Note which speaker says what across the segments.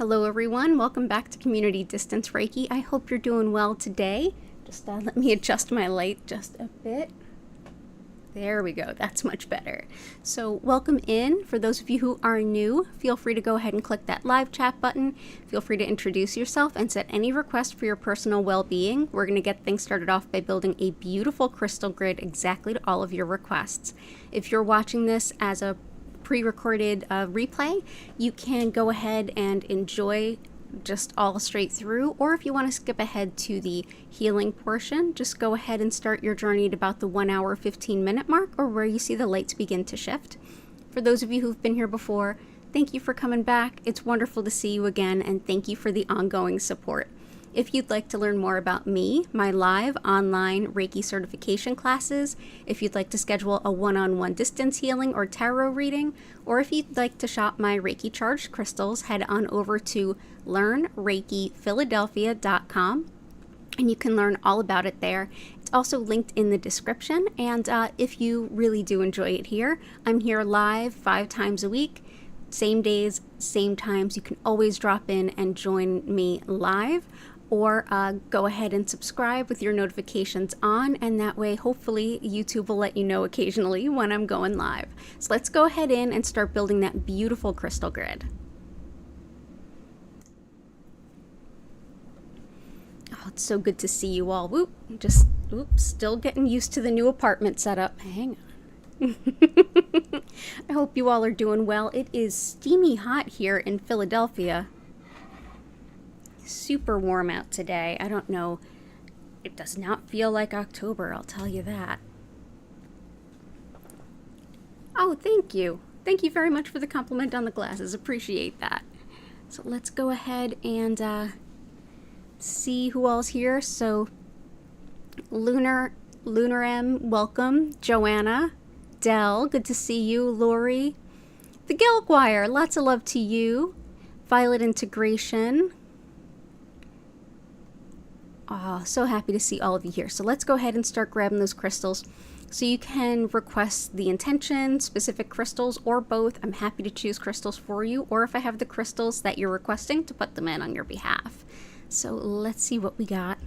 Speaker 1: Hello everyone, welcome back to Community Distance Reiki. I hope you're doing well today. Just let me adjust my light just a bit. There we go, that's much better. So welcome in. For those of you who are new, feel free to go ahead and click that live chat button. Feel free to introduce yourself and set any request for your personal well-being. We're going to get things started off by building a beautiful crystal grid exactly to all of your requests. If you're watching this as a pre-recorded replay, you can go ahead and enjoy just all straight through, or if you want to skip ahead to the healing portion, just go ahead and start your journey at about the 1 hour 15-minute mark, or where you see the lights begin to shift. For those of you who've been here before, thank you for coming back. It's wonderful to see you again, and thank you for the ongoing support. If you'd like to learn more about me, my live online Reiki certification classes, if you'd like to schedule a one-on-one distance healing or tarot reading, or if you'd like to shop my Reiki charged crystals, head on over to learnreikiphiladelphia.com and you can learn all about it there. It's also linked in the description, and if you really do enjoy it here, I'm here live 5 times a week, same days, same times. You can always drop in and join me live, or go ahead and subscribe with your notifications on, and that way hopefully YouTube will let you know occasionally when I'm going live. So let's go ahead in and start building that beautiful crystal grid. Oh, it's so good to see you all. Still getting used to the new apartment setup. Hang on. I hope you all are doing well. It is steamy hot here in Philadelphia. Super warm out today. I don't know. It does not feel like October, I'll tell you that. Oh, thank you. Thank you very much for the compliment on the glasses. Appreciate that. So let's go ahead and see who all's here. So Lunar M, welcome. Joanna, Dell, good to see you. Lori, the Gil Choir, lots of love to you. Violet Integration. Oh, so happy to see all of you here. So let's go ahead and start grabbing those crystals. So you can request the intention, specific crystals, or both. I'm happy to choose crystals for you, or if I have the crystals that you're requesting, to put them in on your behalf. So let's see what we got.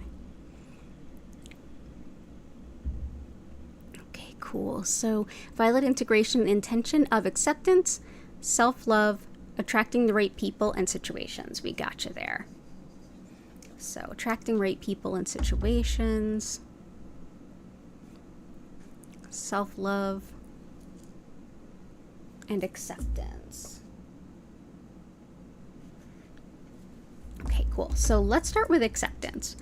Speaker 1: Okay, cool. So Violet Integration, intention of acceptance, self-love, attracting the right people and situations. We got you there. So attracting right people and situations, self-love, and acceptance. Okay, cool. So let's start with acceptance.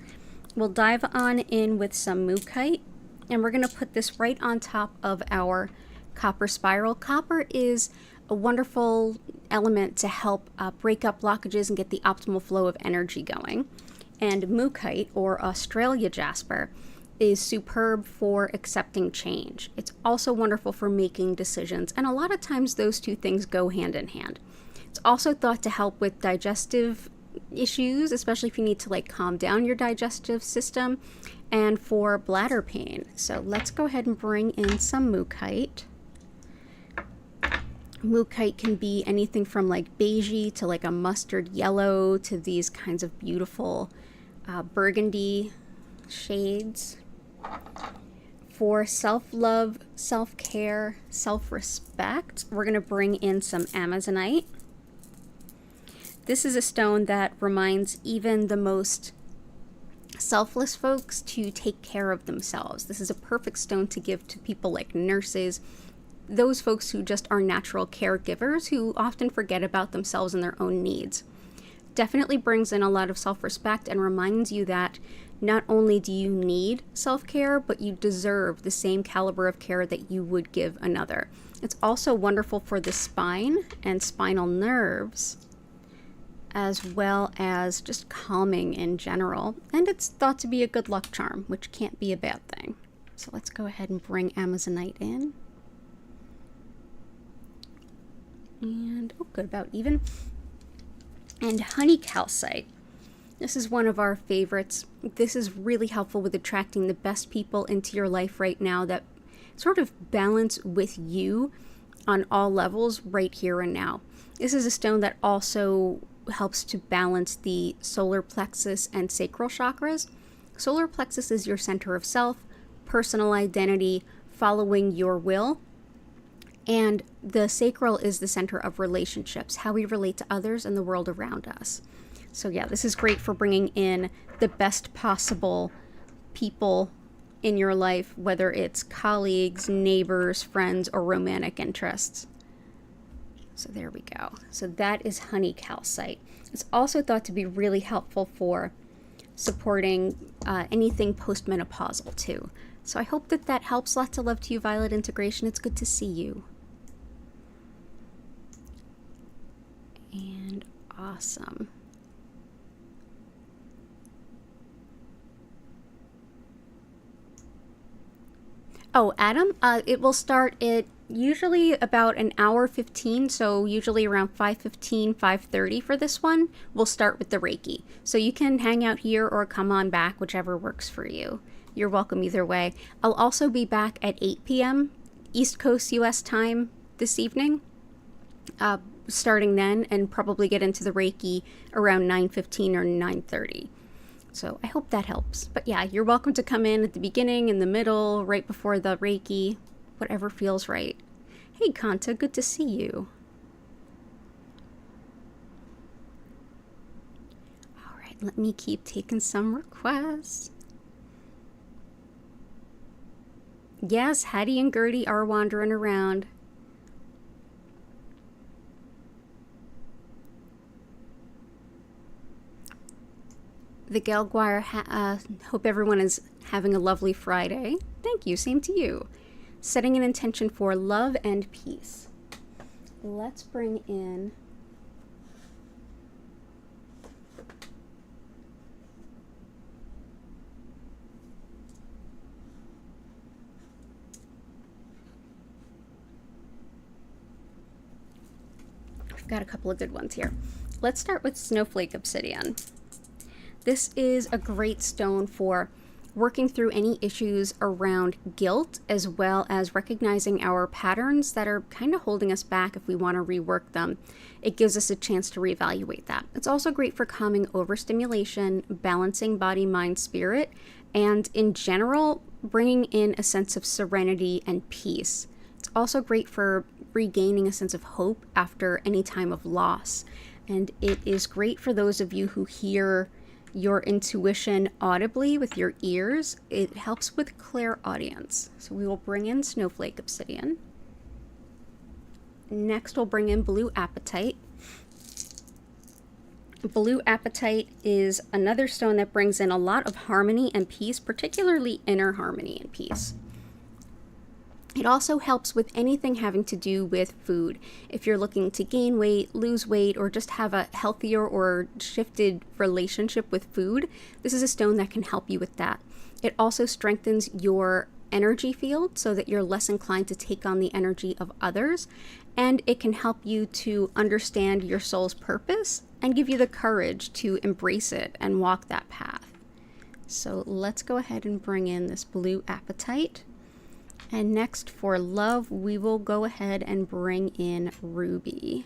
Speaker 1: We'll dive on in with some Mookaite, and we're going to put this right on top of our copper spiral. Copper is a wonderful element to help break up blockages and get the optimal flow of energy going. And Mookaite, or Australia jasper, is superb for accepting change. It's also wonderful for making decisions, and a lot of times those two things go hand in hand. It's also thought to help with digestive issues, especially if you need to calm down your digestive system, and for bladder pain. So let's go ahead and bring in some Mookaite. Mookaite can be anything from beigey to a mustard yellow to these kinds of beautiful burgundy shades. For self-love, self-care, self-respect, we're going to bring in some Amazonite. This is a stone that reminds even the most selfless folks to take care of themselves. This is a perfect stone to give to people like nurses, those folks who just are natural caregivers who often forget about themselves and their own needs. Definitely brings in a lot of self-respect and reminds you that not only do you need self-care, but you deserve the same caliber of care that you would give another. It's also wonderful for the spine and spinal nerves, as well as just calming in general. And it's thought to be a good luck charm, which can't be a bad thing. So let's go ahead and bring Amazonite in. And, oh, good, about even. And honey calcite. This is one of our favorites. This is really helpful with attracting the best people into your life right now that sort of balance with you on all levels right here and now. This is a stone that also helps to balance the solar plexus and sacral chakras. Solar plexus is your center of self, personal identity, following your will. And the sacral is the center of relationships, how we relate to others and the world around us. So yeah, this is great for bringing in the best possible people in your life, whether it's colleagues, neighbors, friends, or romantic interests. So there we go. So that is honey calcite. It's also thought to be really helpful for supporting anything postmenopausal too. So I hope that that helps. Lots of love to you, Violet Integration. It's good to see you. And awesome. Oh, Adam, it will start at usually about an hour 15, so usually around 5:15, 5:30 for this one. We'll start with the Reiki. So you can hang out here or come on back, whichever works for you. You're welcome either way. I'll also be back at 8 p.m. East Coast US time this evening, starting then, and probably get into the Reiki around 9:15 or 9:30. So I hope that helps. But yeah, you're welcome to come in at the beginning, in the middle, right before the Reiki, whatever feels right. Hey, Kanta, good to see you. All right, let me keep taking some requests. Yes, Hattie and Gertie are wandering around. The Gelguire, hope everyone is having a lovely Friday. Thank you, same to you. Setting an intention for love and peace. Let's bring in we've got a couple of good ones here. Let's start with Snowflake Obsidian. This is a great stone for working through any issues around guilt, as well as recognizing our patterns that are kind of holding us back if we want to rework them. It gives us a chance to reevaluate that. It's also great for calming overstimulation, balancing body, mind, spirit, and in general, bringing in a sense of serenity and peace. It's also great for regaining a sense of hope after any time of loss. And it is great for those of you who hear your intuition audibly with your ears. It helps with clairaudience. So we will bring in Snowflake Obsidian. Next we'll bring in Blue Apatite. Blue Apatite is another stone that brings in a lot of harmony and peace, particularly inner harmony and peace. It also helps with anything having to do with food. If you're looking to gain weight, lose weight, or just have a healthier or shifted relationship with food, this is a stone that can help you with that. It also strengthens your energy field so that you're less inclined to take on the energy of others, and it can help you to understand your soul's purpose and give you the courage to embrace it and walk that path. So let's go ahead and bring in this Blue Apatite. And next for love, we will go ahead and bring in Ruby.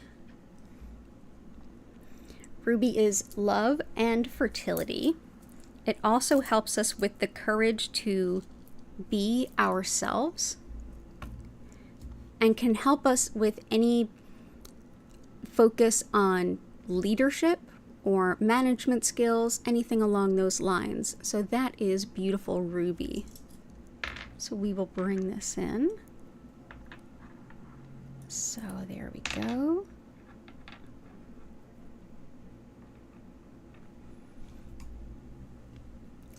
Speaker 1: Ruby is love and fertility. It also helps us with the courage to be ourselves and can help us with any focus on leadership or management skills, anything along those lines. So that is beautiful, Ruby. So we will bring this in. So there we go.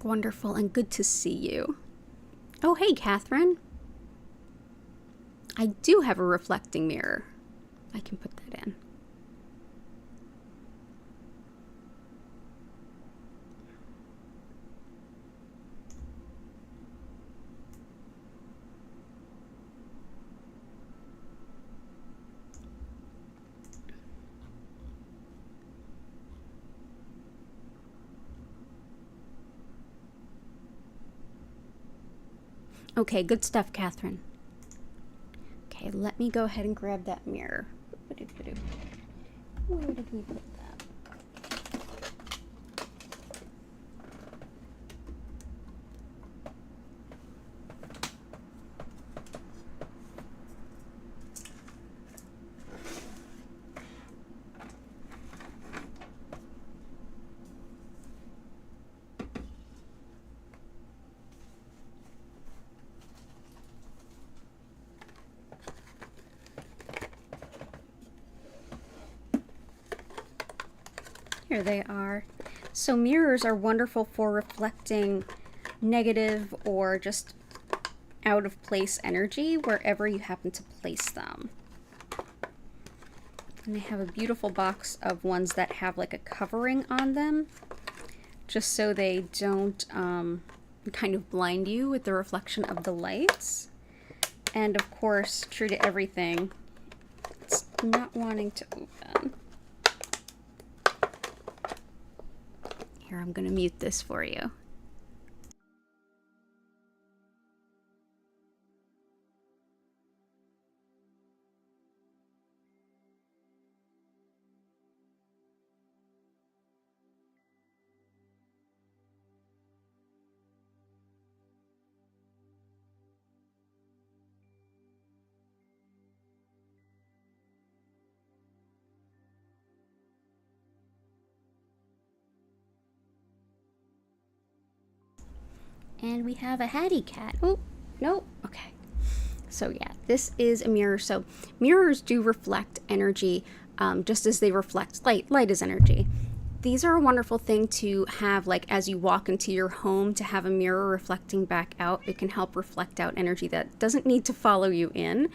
Speaker 1: Wonderful and good to see you. Oh, hey, Catherine. I do have a reflecting mirror. I can put that in. Okay, good stuff, Catherine. Okay, let me go ahead and grab that mirror. Where did we put that? Here they are. So mirrors are wonderful for reflecting negative or just out of place energy wherever you happen to place them. And they have a beautiful box of ones that have like a covering on them, just so they don't kind of blind you with the reflection of the lights. And of course, true to everything, it's not wanting to open. Here, I'm going to mute this for you. And we have a Hattie cat. Oh, no. Okay. So yeah, this is a mirror. So mirrors do reflect energy, just as they reflect light. Light is energy. These are a wonderful thing to have, like as you walk into your home, to have a mirror reflecting back out. It can help reflect out energy that doesn't need to follow you in.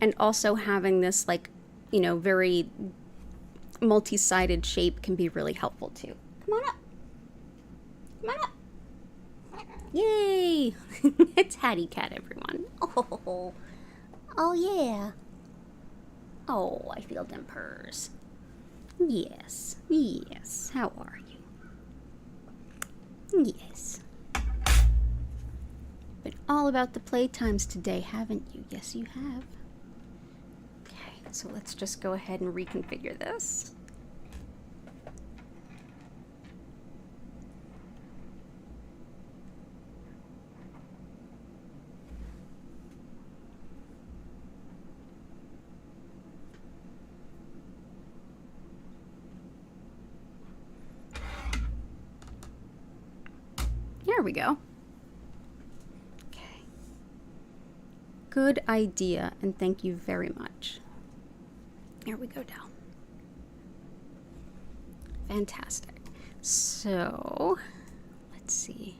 Speaker 1: And also having this, like, you know, very multi-sided shape can be really helpful too. Come on up. Come on up. Yay! It's Hattie Cat, everyone. Oh yeah. Oh, I feel them purrs. Yes, yes. How are you? Yes. Been all about the playtimes today, haven't you? Yes, you have. Okay, so let's just go ahead and reconfigure this. There we go. Okay. Good idea, and thank you very much. There we go down. Fantastic. So, let's see.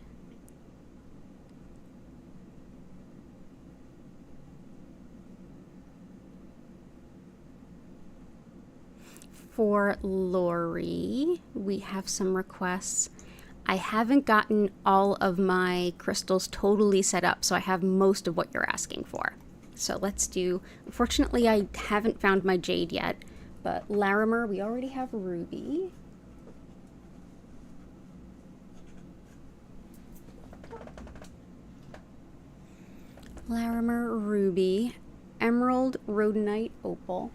Speaker 1: For Lori, we have some requests. I haven't gotten all of my crystals totally set up, so I have most of what you're asking for. So let's do, unfortunately I haven't found my jade yet, but Larimer, we already have ruby. Larimer, ruby, emerald, rhodonite, opal.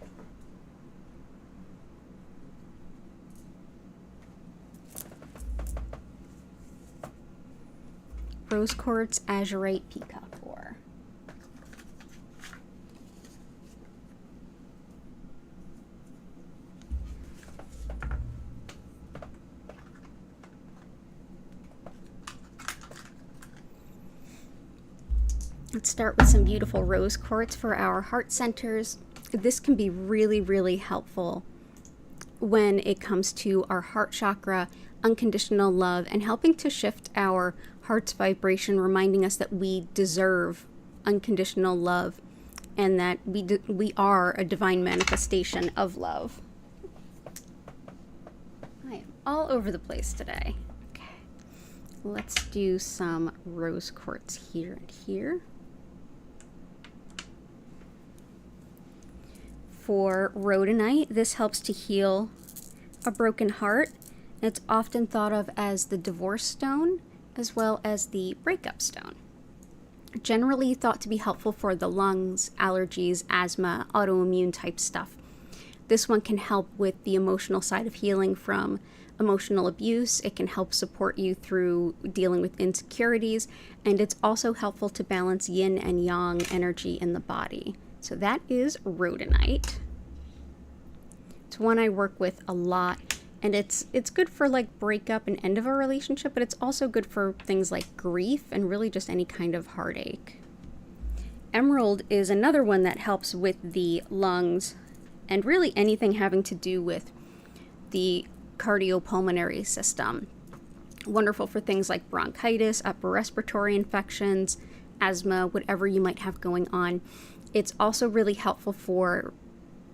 Speaker 1: Rose quartz, azurite, peacock ore. Let's start with some beautiful rose quartz for our heart centers. This can be really, really helpful when it comes to our heart chakra, unconditional love, and helping to shift our heart's vibration, reminding us that we deserve unconditional love and that we are a divine manifestation of love. I am all over the place today. Okay, let's do some rose quartz here and here. For rhodonite, this helps to heal a broken heart. It's often thought of as the divorce stone, as well as the breakup stone. Generally thought to be helpful for the lungs, allergies, asthma, autoimmune type stuff. This one can help with the emotional side of healing from emotional abuse. It can help support you through dealing with insecurities, and it's also helpful to balance yin and yang energy in the body. So that is rhodonite. It's one I work with a lot. And it's good for like breakup and end of a relationship, but it's also good for things like grief and really just any kind of heartache. Emerald is another one that helps with the lungs and really anything having to do with the cardiopulmonary system. Wonderful for things like bronchitis, upper respiratory infections, asthma, whatever you might have going on. It's also really helpful for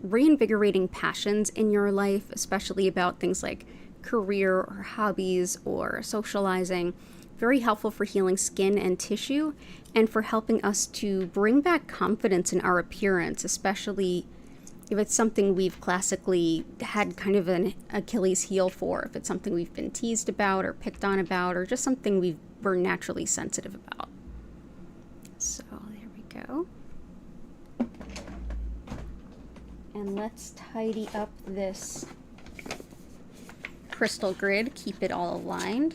Speaker 1: reinvigorating passions in your life, especially about things like career or hobbies or socializing. Very helpful for healing skin and tissue, and for helping us to bring back confidence in our appearance, especially if it's something we've classically had kind of an Achilles heel for, if it's something we've been teased about or picked on about, or just something we're naturally sensitive about. So there we go. And let's tidy up this crystal grid, keep it all aligned.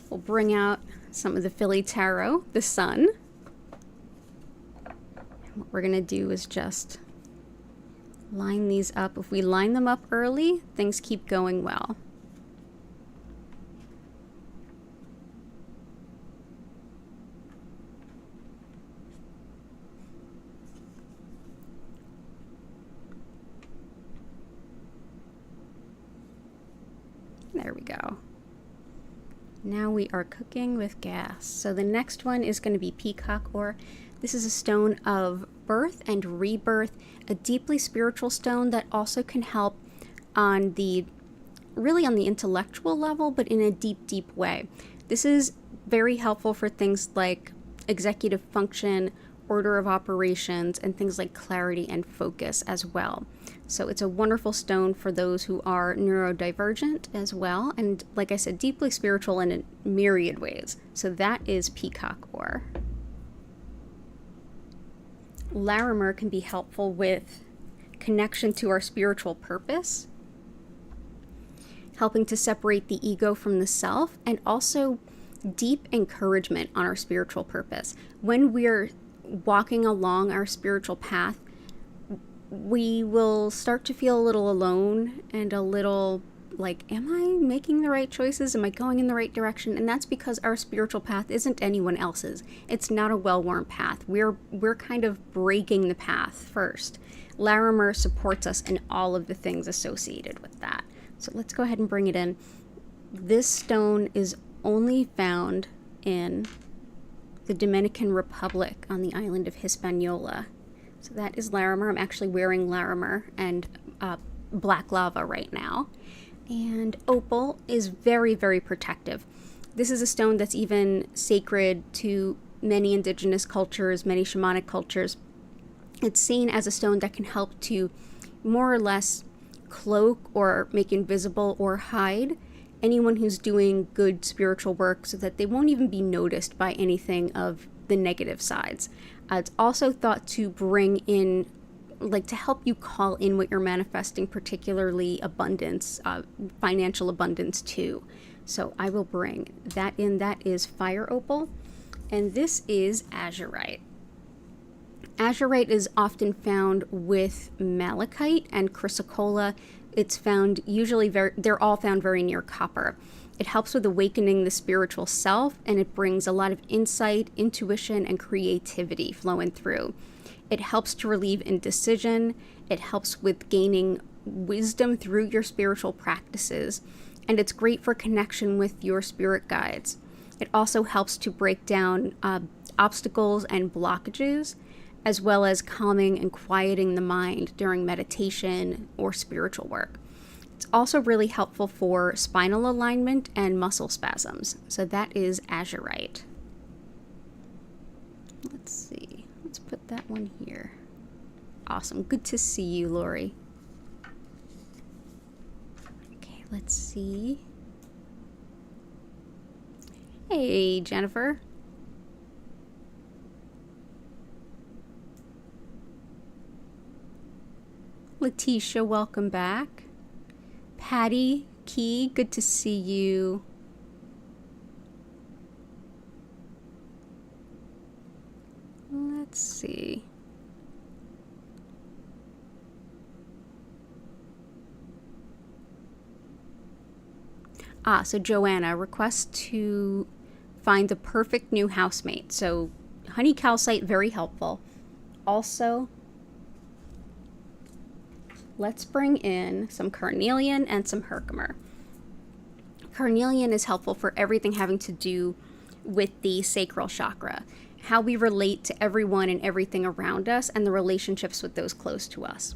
Speaker 1: We'll bring out some of the Philly Tarot, the Sun. And what we're going to do is just line these up. If we line them up early, things keep going well. There we go. Now we are cooking with gas. So the next one is going to be peacock ore. This is a stone of birth and rebirth, a deeply spiritual stone that also can help on the intellectual level, but in a deep, deep way. This is very helpful for things like executive function, order of operations, and things like clarity and focus as well. So it's a wonderful stone for those who are neurodivergent as well, and like I said, deeply spiritual in a myriad ways. So that is peacock ore. Larimer can be helpful with connection to our spiritual purpose, helping to separate the ego from the self, and also deep encouragement on our spiritual purpose. When we're walking along our spiritual path, we will start to feel a little alone and a little like, am I making the right choices? Am I going in the right direction? And that's because our spiritual path isn't anyone else's. It's not a well-worn path. We're kind of breaking the path first. Larimer supports us in all of the things associated with that. So let's go ahead and bring it in. This stone is only found in the Dominican Republic on the island of Hispaniola. So that is Larimer. I'm actually wearing Larimer and black lava right now. And opal is very, very protective. This is a stone that's even sacred to many indigenous cultures, many shamanic cultures. It's seen as a stone that can help to more or less cloak or make invisible or hide anyone who's doing good spiritual work, so that they won't even be noticed by anything of the negative sides. It's also thought to bring in, like, to help you call in what you're manifesting, particularly abundance, financial abundance too. So I will bring that in. That is fire opal, and this is azurite. Azurite is often found with malachite and chrysocolla. It's found usually they're all found very near copper. It helps with awakening the spiritual self, and it brings a lot of insight, intuition, and creativity flowing through. It helps to relieve indecision. It helps with gaining wisdom through your spiritual practices, and it's great for connection with your spirit guides. It also helps to break down obstacles and blockages, as well as calming and quieting the mind during meditation or spiritual work. It's also really helpful for spinal alignment and muscle spasms. So that is azurite. Let's see. Let's put that one here. Awesome. Good to see you, Lori. Okay, let's see. Hey, Jennifer. Letitia, welcome back. Patty, Key, good to see you. Let's see. So Joanna requests to find the perfect new housemate. So honey calcite, very helpful. Also, let's bring in some carnelian and some herkimer. Carnelian is helpful for everything having to do with the sacral chakra, how we relate to everyone and everything around us, and the relationships with those close to us.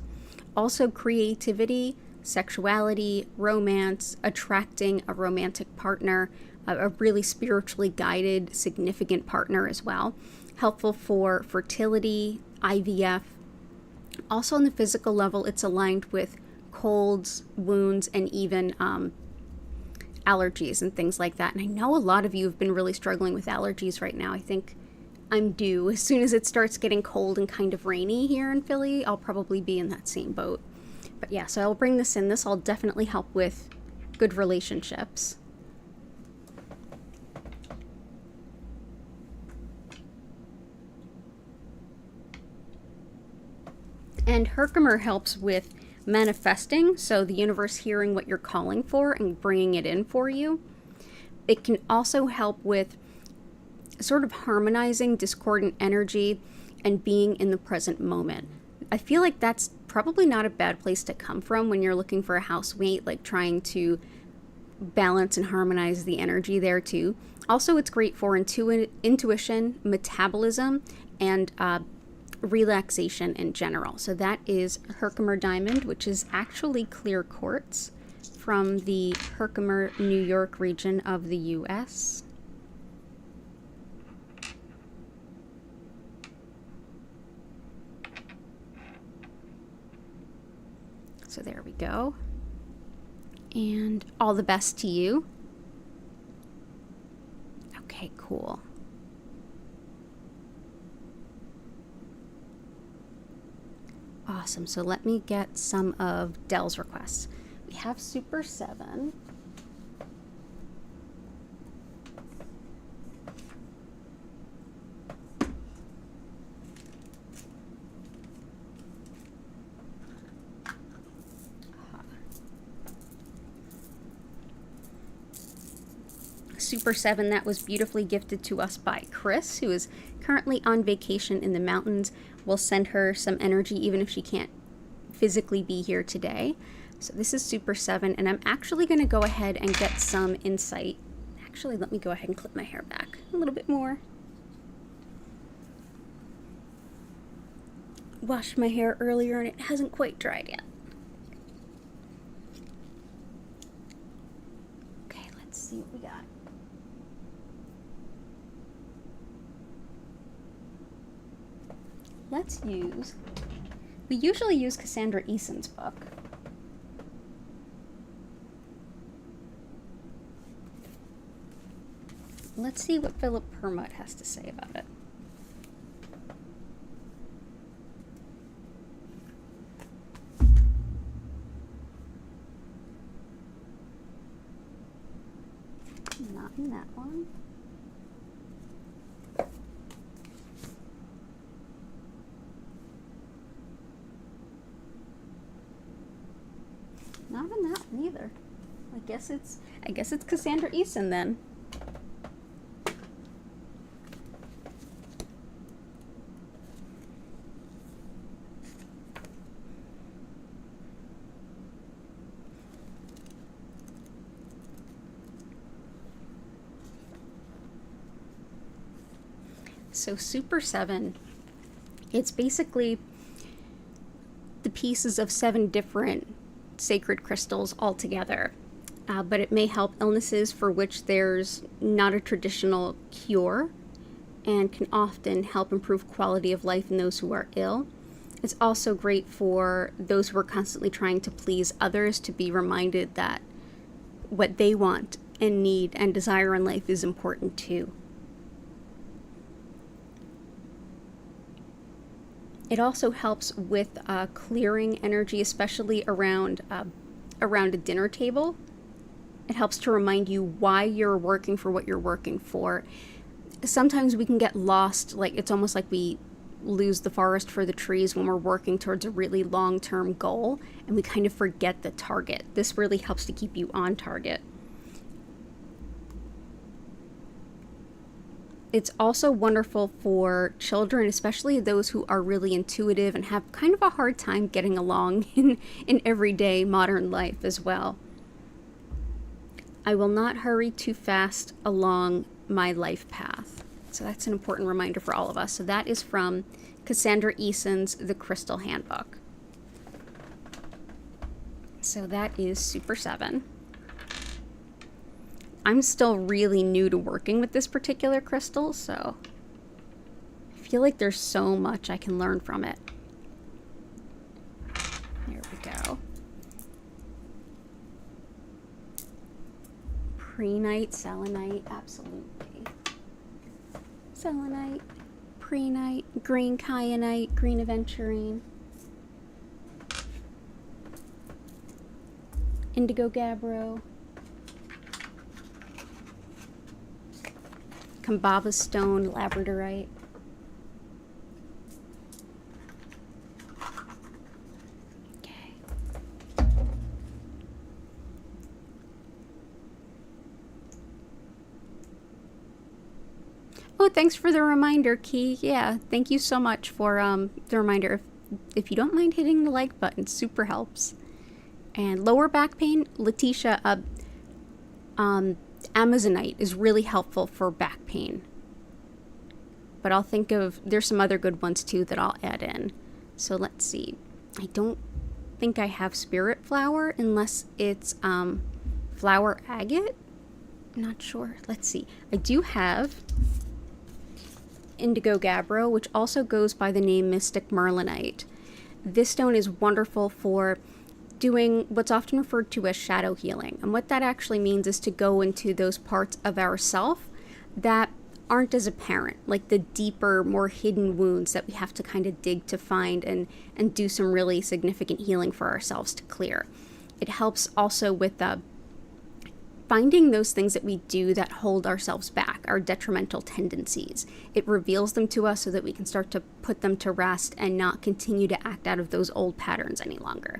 Speaker 1: Also, creativity, sexuality, romance, attracting a romantic partner, a really spiritually guided, significant partner as well. Helpful for fertility, IVF. Also on the physical level, it's aligned with colds, wounds, and even allergies and things like that. And I know a lot of you have been really struggling with allergies right now. I think I'm due. As soon as it starts getting cold and kind of rainy here in Philly, I'll probably be in that same boat. But yeah, so I'll bring this in. This will definitely help with good relationships. And herkimer helps with manifesting, so the universe hearing what you're calling for and bringing it in for you. It can also help with sort of harmonizing discordant energy and being in the present moment. I feel like that's probably not a bad place to come from when you're looking for a housemate, like trying to balance and harmonize the energy there too. Also, it's great for intuition, metabolism, and relaxation in general. So that is Herkimer Diamond, which is actually clear quartz from the Herkimer, New York region of the US. So there we go. And all the best to you. Okay, cool. Awesome. So let me get some of Dell's requests. We have Super 7. Super 7 that was beautifully gifted to us by Chris, who is currently on vacation in the mountains. We'll send her some energy even if she can't physically be here today. So this is Super 7, and I'm actually going to go ahead and get some insight. Actually, let me go ahead and clip my hair back a little bit more. Washed my hair earlier and it hasn't quite dried yet. Okay, let's see what we got. We usually use Cassandra Eason's book. Let's see what Philip Permut has to say about it. Not in that one. Not in that one either. I guess it's Cassandra Eason then. So Super 7, it's basically the pieces of 7 different sacred crystals all together, but it may help illnesses for which there's not a traditional cure, and can often help improve quality of life in those who are ill. It's also great for those who are constantly trying to please others to be reminded that what they want and need and desire in life is important too. It also helps with clearing energy, especially around a dinner table. It helps to remind you why you're working for what you're working for. Sometimes we can get lost, like it's almost like we lose the forest for the trees when we're working towards a really long-term goal, and we kind of forget the target. This really helps to keep you on target. It's also wonderful for children, especially those who are really intuitive and have kind of a hard time getting along in everyday modern life as well. I will not hurry too fast along my life path. So that's an important reminder for all of us. So that is from Cassandra Eason's The Crystal Handbook. So that is Super 7. I'm still really new to working with this particular crystal, so I feel like there's so much I can learn from it. Here we go. Prehnite, selenite, absolutely. Selenite, prehnite, green kyanite, green aventurine, indigo gabbro, Kambaba stone, labradorite. Okay. Oh, thanks for the reminder, Key. Yeah, thank you so much for the reminder. If you don't mind hitting the like button, super helps. And lower back pain, Letitia, Amazonite is really helpful for back pain. But I'll think of, there's some other good ones too that I'll add in. So let's see. I don't think I have spirit flower unless it's flower agate. Not sure. Let's see. I do have indigo gabbro, which also goes by the name Mystic Merlinite. This stone is wonderful for doing what's often referred to as shadow healing. And what that actually means is to go into those parts of ourself that aren't as apparent, like the deeper, more hidden wounds that we have to kind of dig to find and do some really significant healing for ourselves to clear. It helps also with finding those things that we do that hold ourselves back, our detrimental tendencies. It reveals them to us so that we can start to put them to rest and not continue to act out of those old patterns any longer.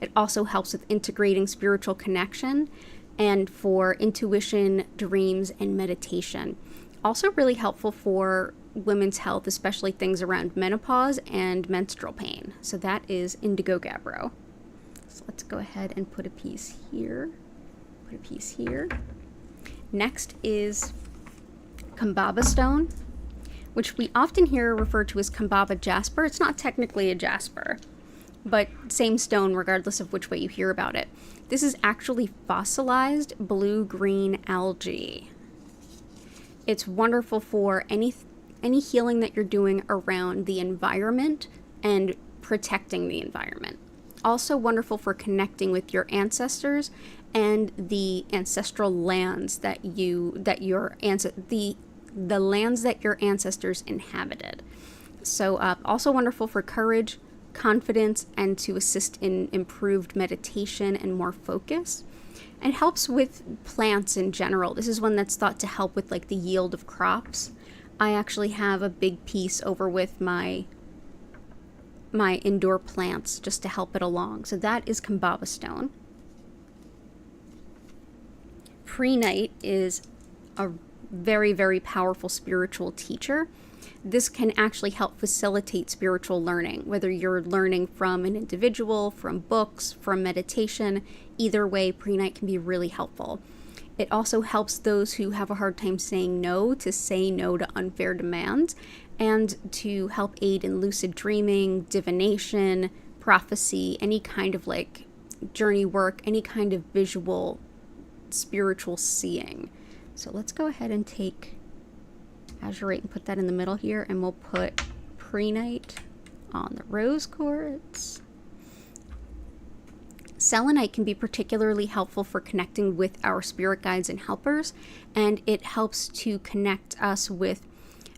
Speaker 1: It also helps with integrating spiritual connection and for intuition, dreams, and meditation. Also really helpful for women's health, especially things around menopause and menstrual pain. So that is indigo gabbro. So let's go ahead and put a piece here. Put a piece here. Next is Kambaba stone, which we often hear referred to as Kambaba jasper. It's not technically a jasper, but same stone regardless of which way you hear about it. This is actually fossilized blue-green algae. It's wonderful for any healing that you're doing around the environment and protecting the environment. Also wonderful for connecting with your ancestors and the ancestral lands that your ancestors inhabited. So also wonderful for courage, confidence, and to assist in improved meditation and more focus. It helps with plants in general. This is one that's thought to help with like the yield of crops. I actually have a big piece over with my indoor plants just to help it along. So that is Kambaba stone. Prehnite is a very, very powerful spiritual teacher. This can actually help facilitate spiritual learning, whether you're learning from an individual, from books, from meditation. Either way, prehnite can be really helpful. It also helps those who have a hard time saying no to say no to unfair demands, and to help aid in lucid dreaming, divination, prophecy, any kind of like journey work, any kind of visual spiritual seeing. So let's go ahead and take azurite and put that in the middle here, and we'll put prehnite on the rose quartz. Selenite can be particularly helpful for connecting with our spirit guides and helpers, and it helps to connect us with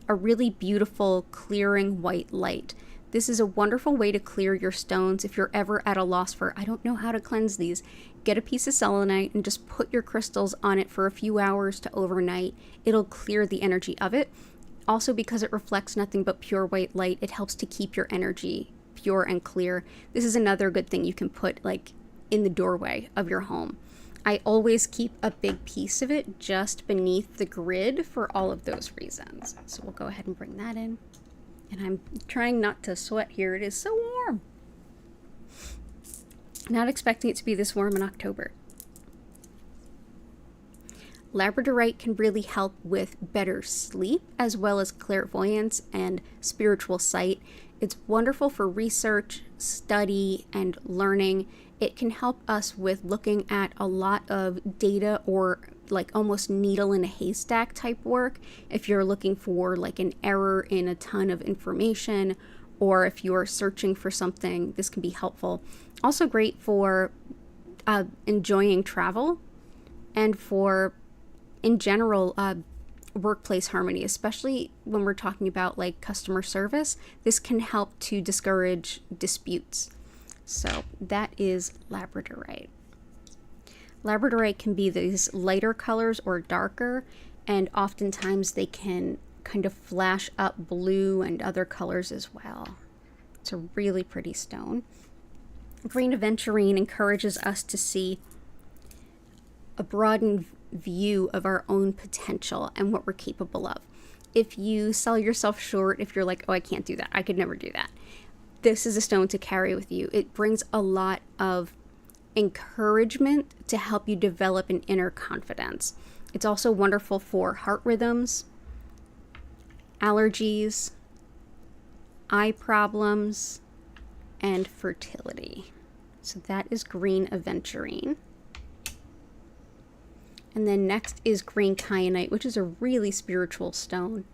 Speaker 1: a really beautiful clearing white light. This is a wonderful way to clear your stones. If you're ever at a loss for, I don't know how to cleanse these, get a piece of selenite and just put your crystals on it for a few hours to overnight. It'll clear the energy of it. Also, because it reflects nothing but pure white light, it helps to keep your energy pure and clear. This is another good thing you can put like in the doorway of your home. I always keep a big piece of it just beneath the grid for all of those reasons. So we'll go ahead and bring that in. And I'm trying not to sweat here. It is so warm. Not expecting it to be this warm in October. Labradorite can really help with better sleep as well as clairvoyance and spiritual sight. It's wonderful for research, study, and learning. It can help us with looking at a lot of data or like almost needle in a haystack type work. If you're looking for like an error in a ton of information, or if you're searching for something, this can be helpful. Also great for enjoying travel and for, in general, workplace harmony, especially when we're talking about like customer service. This can help to discourage disputes. So that is labradorite. Labradorite can be these lighter colors or darker, and oftentimes they can kind of flash up blue and other colors as well. It's a really pretty stone. Green aventurine encourages us to see a broadened view of our own potential and what we're capable of. If you sell yourself short, if you're like, oh, I can't do that, I could never do that, this is a stone to carry with you. It brings a lot of encouragement to help you develop an inner confidence. It's also wonderful for heart rhythms, allergies, eye problems, and fertility. So that is green aventurine. And then next is green kyanite, which is a really spiritual stone.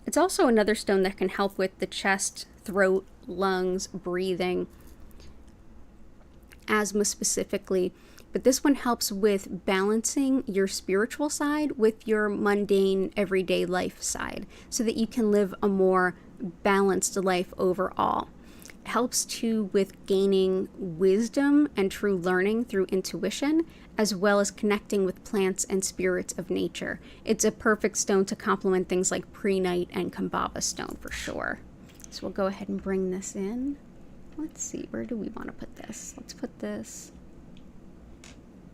Speaker 1: It's also another stone that can help with the chest, throat, lungs, breathing, asthma specifically. But this one helps with balancing your spiritual side with your mundane everyday life side so that you can live a more balanced life overall. It helps too with gaining wisdom and true learning through intuition, as well as connecting with plants and spirits of nature. It's a perfect stone to complement things like prehnite and Kambaba stone for sure. So we'll go ahead and bring this in. Let's see, where do we want to put this? Let's put this.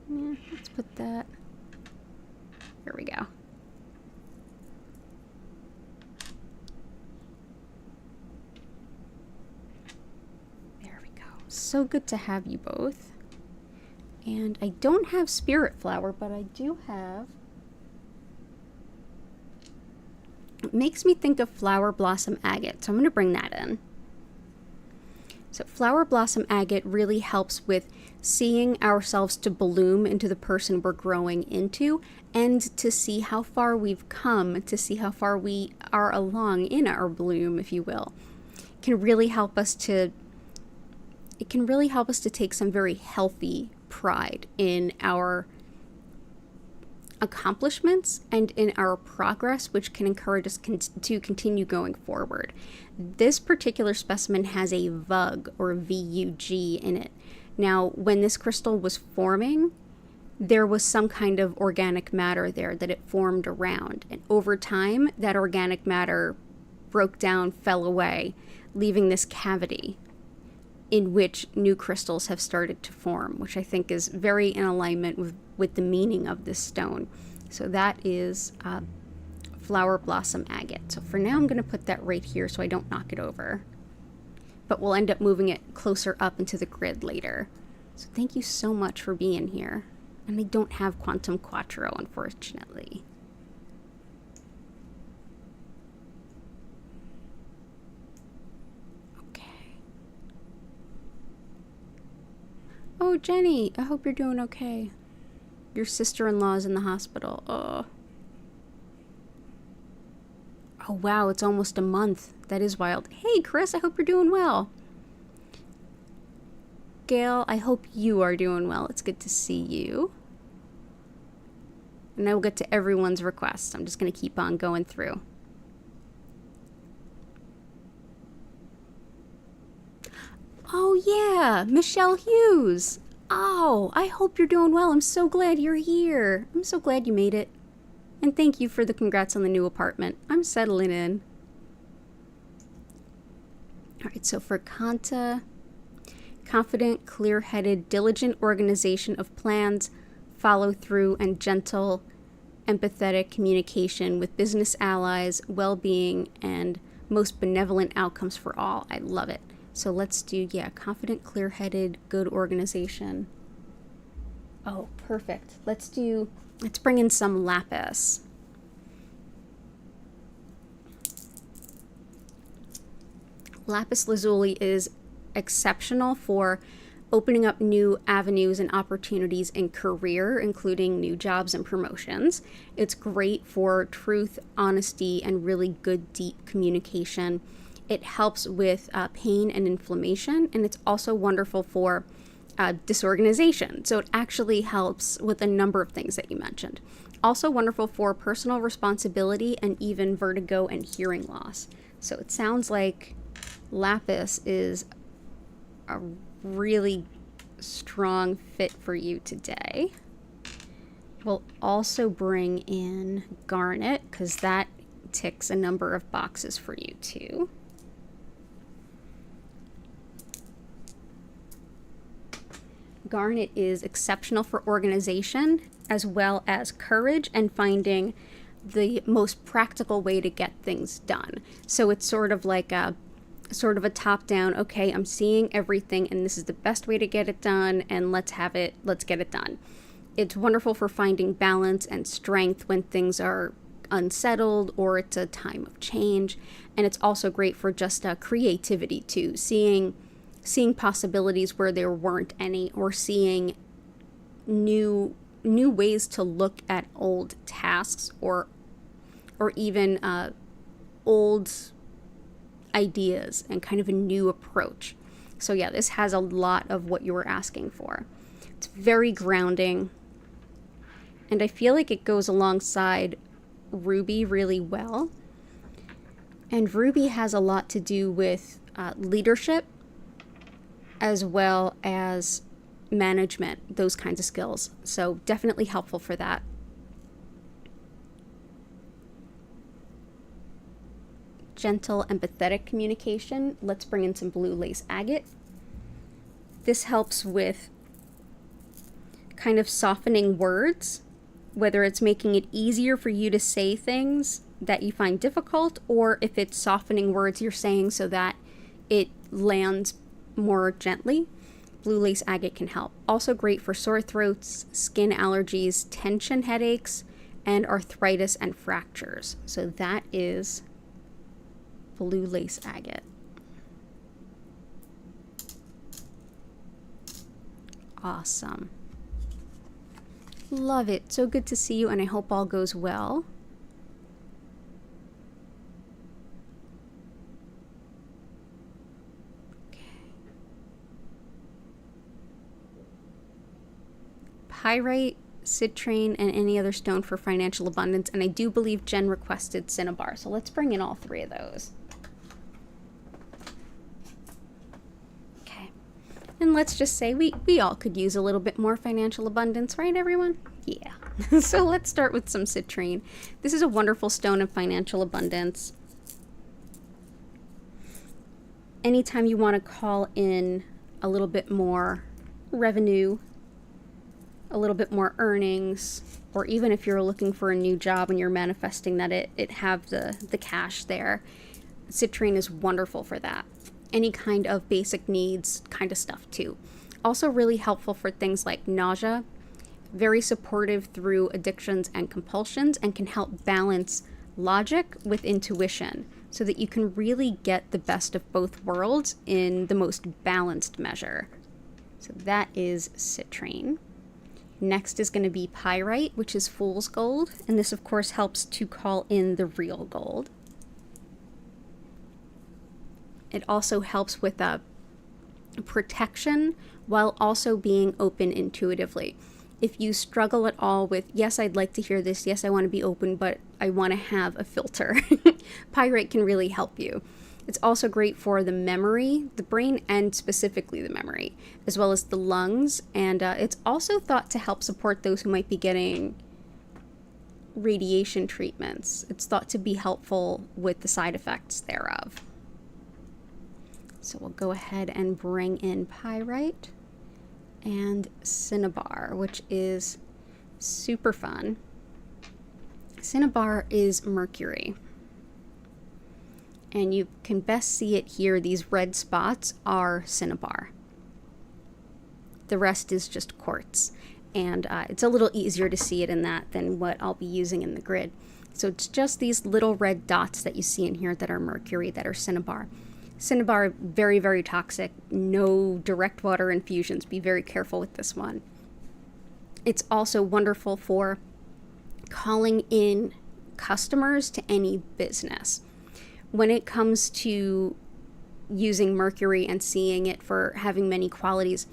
Speaker 1: Yeah, let's put that. There we go. There we go. So good to have you both. And I don't have spirit flower, but I do have... It makes me think of flower blossom agate, so I'm going to bring that in. So flower blossom agate really helps with seeing ourselves to bloom into the person we're growing into, and to see how far we've come, to see how far we are along in our bloom, if you will. It can really help us to take some very healthy pride in our accomplishments and in our progress, which can encourage us to continue going forward. This particular specimen has a VUG or VUG in it. Now, when this crystal was forming, there was some kind of organic matter there that it formed around, and over time that organic matter broke down, fell away, leaving this cavity in which new crystals have started to form, which I think is very in alignment with the meaning of this stone. So that is flower blossom agate. So for now I'm going to put that right here so I don't knock it over. But we'll end up moving it closer up into the grid later. So thank you so much for being here. And I don't have Quantum Quattro, unfortunately. Oh, Jenny, I hope you're doing okay. Your sister-in-law's in the hospital. Oh, wow, it's almost a month. That is wild. Hey, Chris, I hope you're doing well. Gail, I hope you are doing well. It's good to see you. And I will get to everyone's requests. I'm just going to keep on going through. Oh, yeah, Michelle Hughes. Oh, I hope you're doing well. I'm so glad you're here. I'm so glad you made it. And thank you for the congrats on the new apartment. I'm settling in. All right, so for Kanta confident, clear-headed, diligent organization of plans, follow through, and gentle, empathetic communication with business allies, well-being, and most benevolent outcomes for all. I love it. So let's do, confident, clear-headed, good organization. Oh, perfect. Let's bring in some lapis. Lapis lazuli is exceptional for opening up new avenues and opportunities in career, including new jobs and promotions. It's great for truth, honesty, and really good, deep communication. It helps with pain and inflammation, and it's also wonderful for disorganization. So it actually helps with a number of things that you mentioned. Also wonderful for personal responsibility and even vertigo and hearing loss. So it sounds like lapis is a really strong fit for you today. We'll also bring in garnet because that ticks a number of boxes for you too. Garnet is exceptional for organization as well as courage and finding the most practical way to get things done. So it's sort of like a top-down, okay, I'm seeing everything and this is the best way to get it done, and let's get it done. It's wonderful for finding balance and strength when things are unsettled or it's a time of change. And it's also great for just creativity too, seeing possibilities where there weren't any, or seeing new ways to look at old tasks or even old ideas and kind of a new approach. So yeah, this has a lot of what you were asking for. It's very grounding, and I feel like it goes alongside ruby really well. And ruby has a lot to do with leadership as well as management, those kinds of skills. So definitely helpful for that. Gentle, empathetic communication. Let's bring in some blue lace agate. This helps with kind of softening words, whether it's making it easier for you to say things that you find difficult, or if it's softening words you're saying so that it lands more gently. Blue lace agate can help. Also great for sore throats, skin allergies, tension headaches, and arthritis and fractures. So that is blue lace agate. Awesome. Love it. So good to see you, and I hope all goes well. Pyrite, citrine, and any other stone for financial abundance. And I do believe Jen requested cinnabar, so let's bring in all three of those. Okay. And let's just say we all could use a little bit more financial abundance, right, everyone? Yeah. So let's start with some citrine. This is a wonderful stone of financial abundance. Anytime you want to call in a little bit more revenue, a little bit more earnings, or even if you're looking for a new job and you're manifesting that it have the cash there, citrine is wonderful for that. Any kind of basic needs kind of stuff too. Also really helpful for things like nausea, very supportive through addictions and compulsions, and can help balance logic with intuition so that you can really get the best of both worlds in the most balanced measure. So that is citrine. Next is going to be pyrite, which is fool's gold, and this of course helps to call in the real gold. It also helps with protection while also being open intuitively. If you struggle at all with, yes, I'd like to hear this, yes, I want to be open, but I want to have a filter, pyrite can really help you. It's also great for the memory, the brain, and specifically the memory, as well as the lungs. And it's also thought to help support those who might be getting radiation treatments. It's thought to be helpful with the side effects thereof. So we'll go ahead and bring in pyrite and cinnabar, which is super fun. Cinnabar is mercury. And you can best see it here. These red spots are cinnabar. The rest is just quartz. And it's a little easier to see it in that than what I'll be using in the grid. So it's just these little red dots that you see in here that are mercury, that are cinnabar. Cinnabar, very, very toxic. No direct water infusions. Be very careful with this one. It's also wonderful for calling in customers to any business. When it comes to using mercury and seeing it for having many qualities,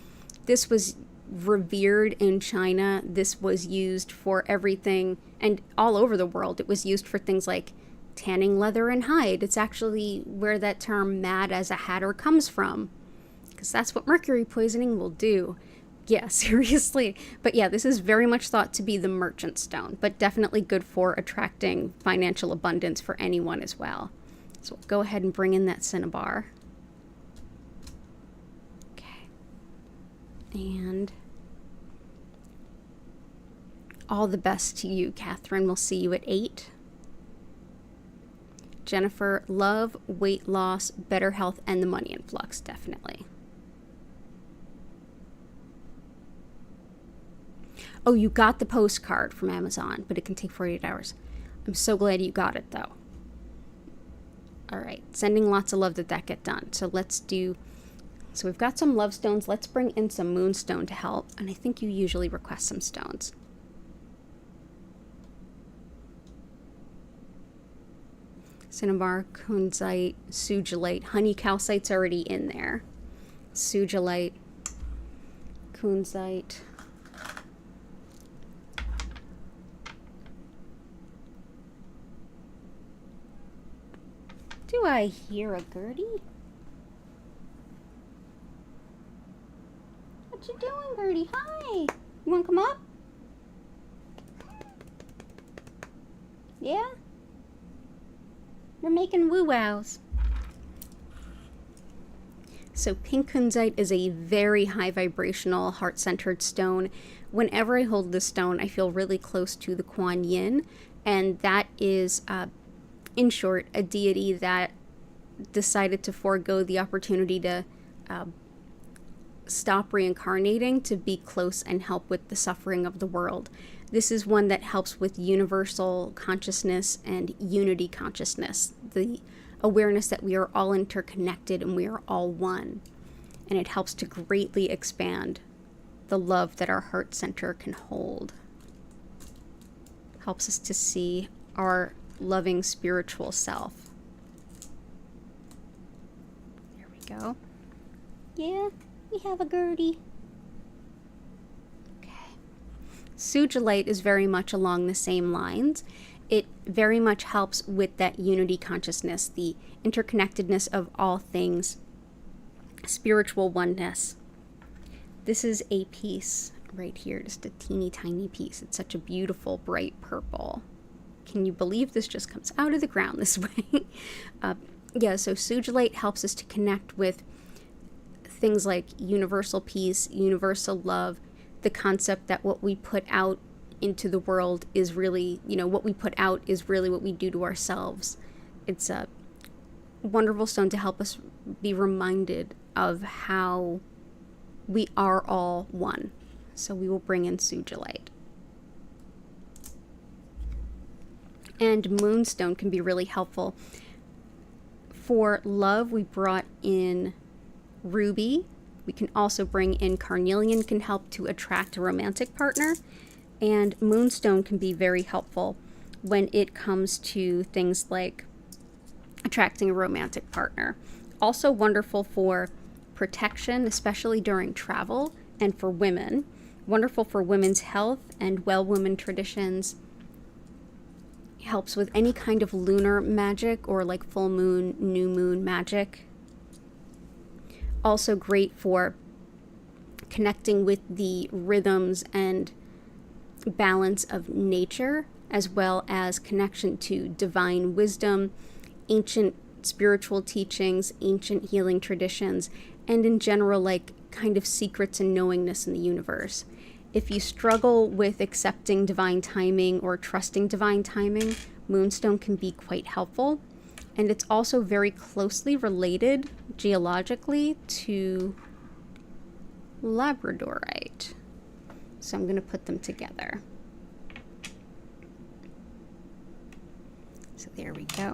Speaker 1: this was revered in China. This was used for everything, and all over the world. It was used for things like tanning leather and hide. It's actually where that term mad as a hatter comes from, because that's what mercury poisoning will do. Yeah, seriously. But yeah, this is very much thought to be the merchant stone, but definitely good for attracting financial abundance for anyone as well. So we'll go ahead and bring in that cinnabar. Okay. And all the best to you, Catherine. We'll see you at 8. Jennifer, love, weight loss, better health, and the money influx, definitely. Oh, you got the postcard from Amazon, but it can take 48 hours. I'm so glad you got it, though. All right, sending lots of love that get done. So let's do, so we've got some love stones. Let's bring in some moonstone to help. And I think you usually request some stones. Cinnabar, kunzite, sugilite, honey calcite's already in there. Sugilite, kunzite. Do I hear a Gertie? What you doing, Gertie? Hi! You wanna come up? Yeah? You're making woo-wows. So pink kunzite is a very high vibrational, heart-centered stone. Whenever I hold this stone, I feel really close to the Kuan Yin, and that is, in short, a deity that decided to forego the opportunity to stop reincarnating to be close and help with the suffering of the world. This is one that helps with universal consciousness and unity consciousness, the awareness that we are all interconnected and we are all one. And it helps to greatly expand the love that our heart center can hold. Helps us to see our loving spiritual self. There we go. Yeah, we have a Gertie. Sugilite is very much along the same lines. It very much helps with that unity consciousness, the interconnectedness of all things, spiritual oneness. This is a piece right here, just a teeny tiny piece. It's such a beautiful, bright purple. Can you believe this just comes out of the ground this way? Yeah, so sugilite helps us to connect with things like universal peace, universal love, the concept that what we put out into the world is really, what we put out is really what we do to ourselves. It's a wonderful stone to help us be reminded of how we are all one. So we will bring in sugilite. And moonstone can be really helpful. For love, we brought in ruby. We can also bring in carnelian, can help to attract a romantic partner. And moonstone can be very helpful when it comes to things like attracting a romantic partner. Also wonderful for protection, especially during travel, and for women. Wonderful for women's health and well-woman traditions. Helps with any kind of lunar magic or like full moon, new moon magic. Also great for connecting with the rhythms and balance of nature, as well as connection to divine wisdom, ancient spiritual teachings, ancient healing traditions, and in general, like kind of secrets and knowingness in the universe. If you struggle with accepting divine timing or trusting divine timing, Moonstone can be quite helpful. And it's also very closely related geologically to Labradorite. So I'm going to put them together. So there we go.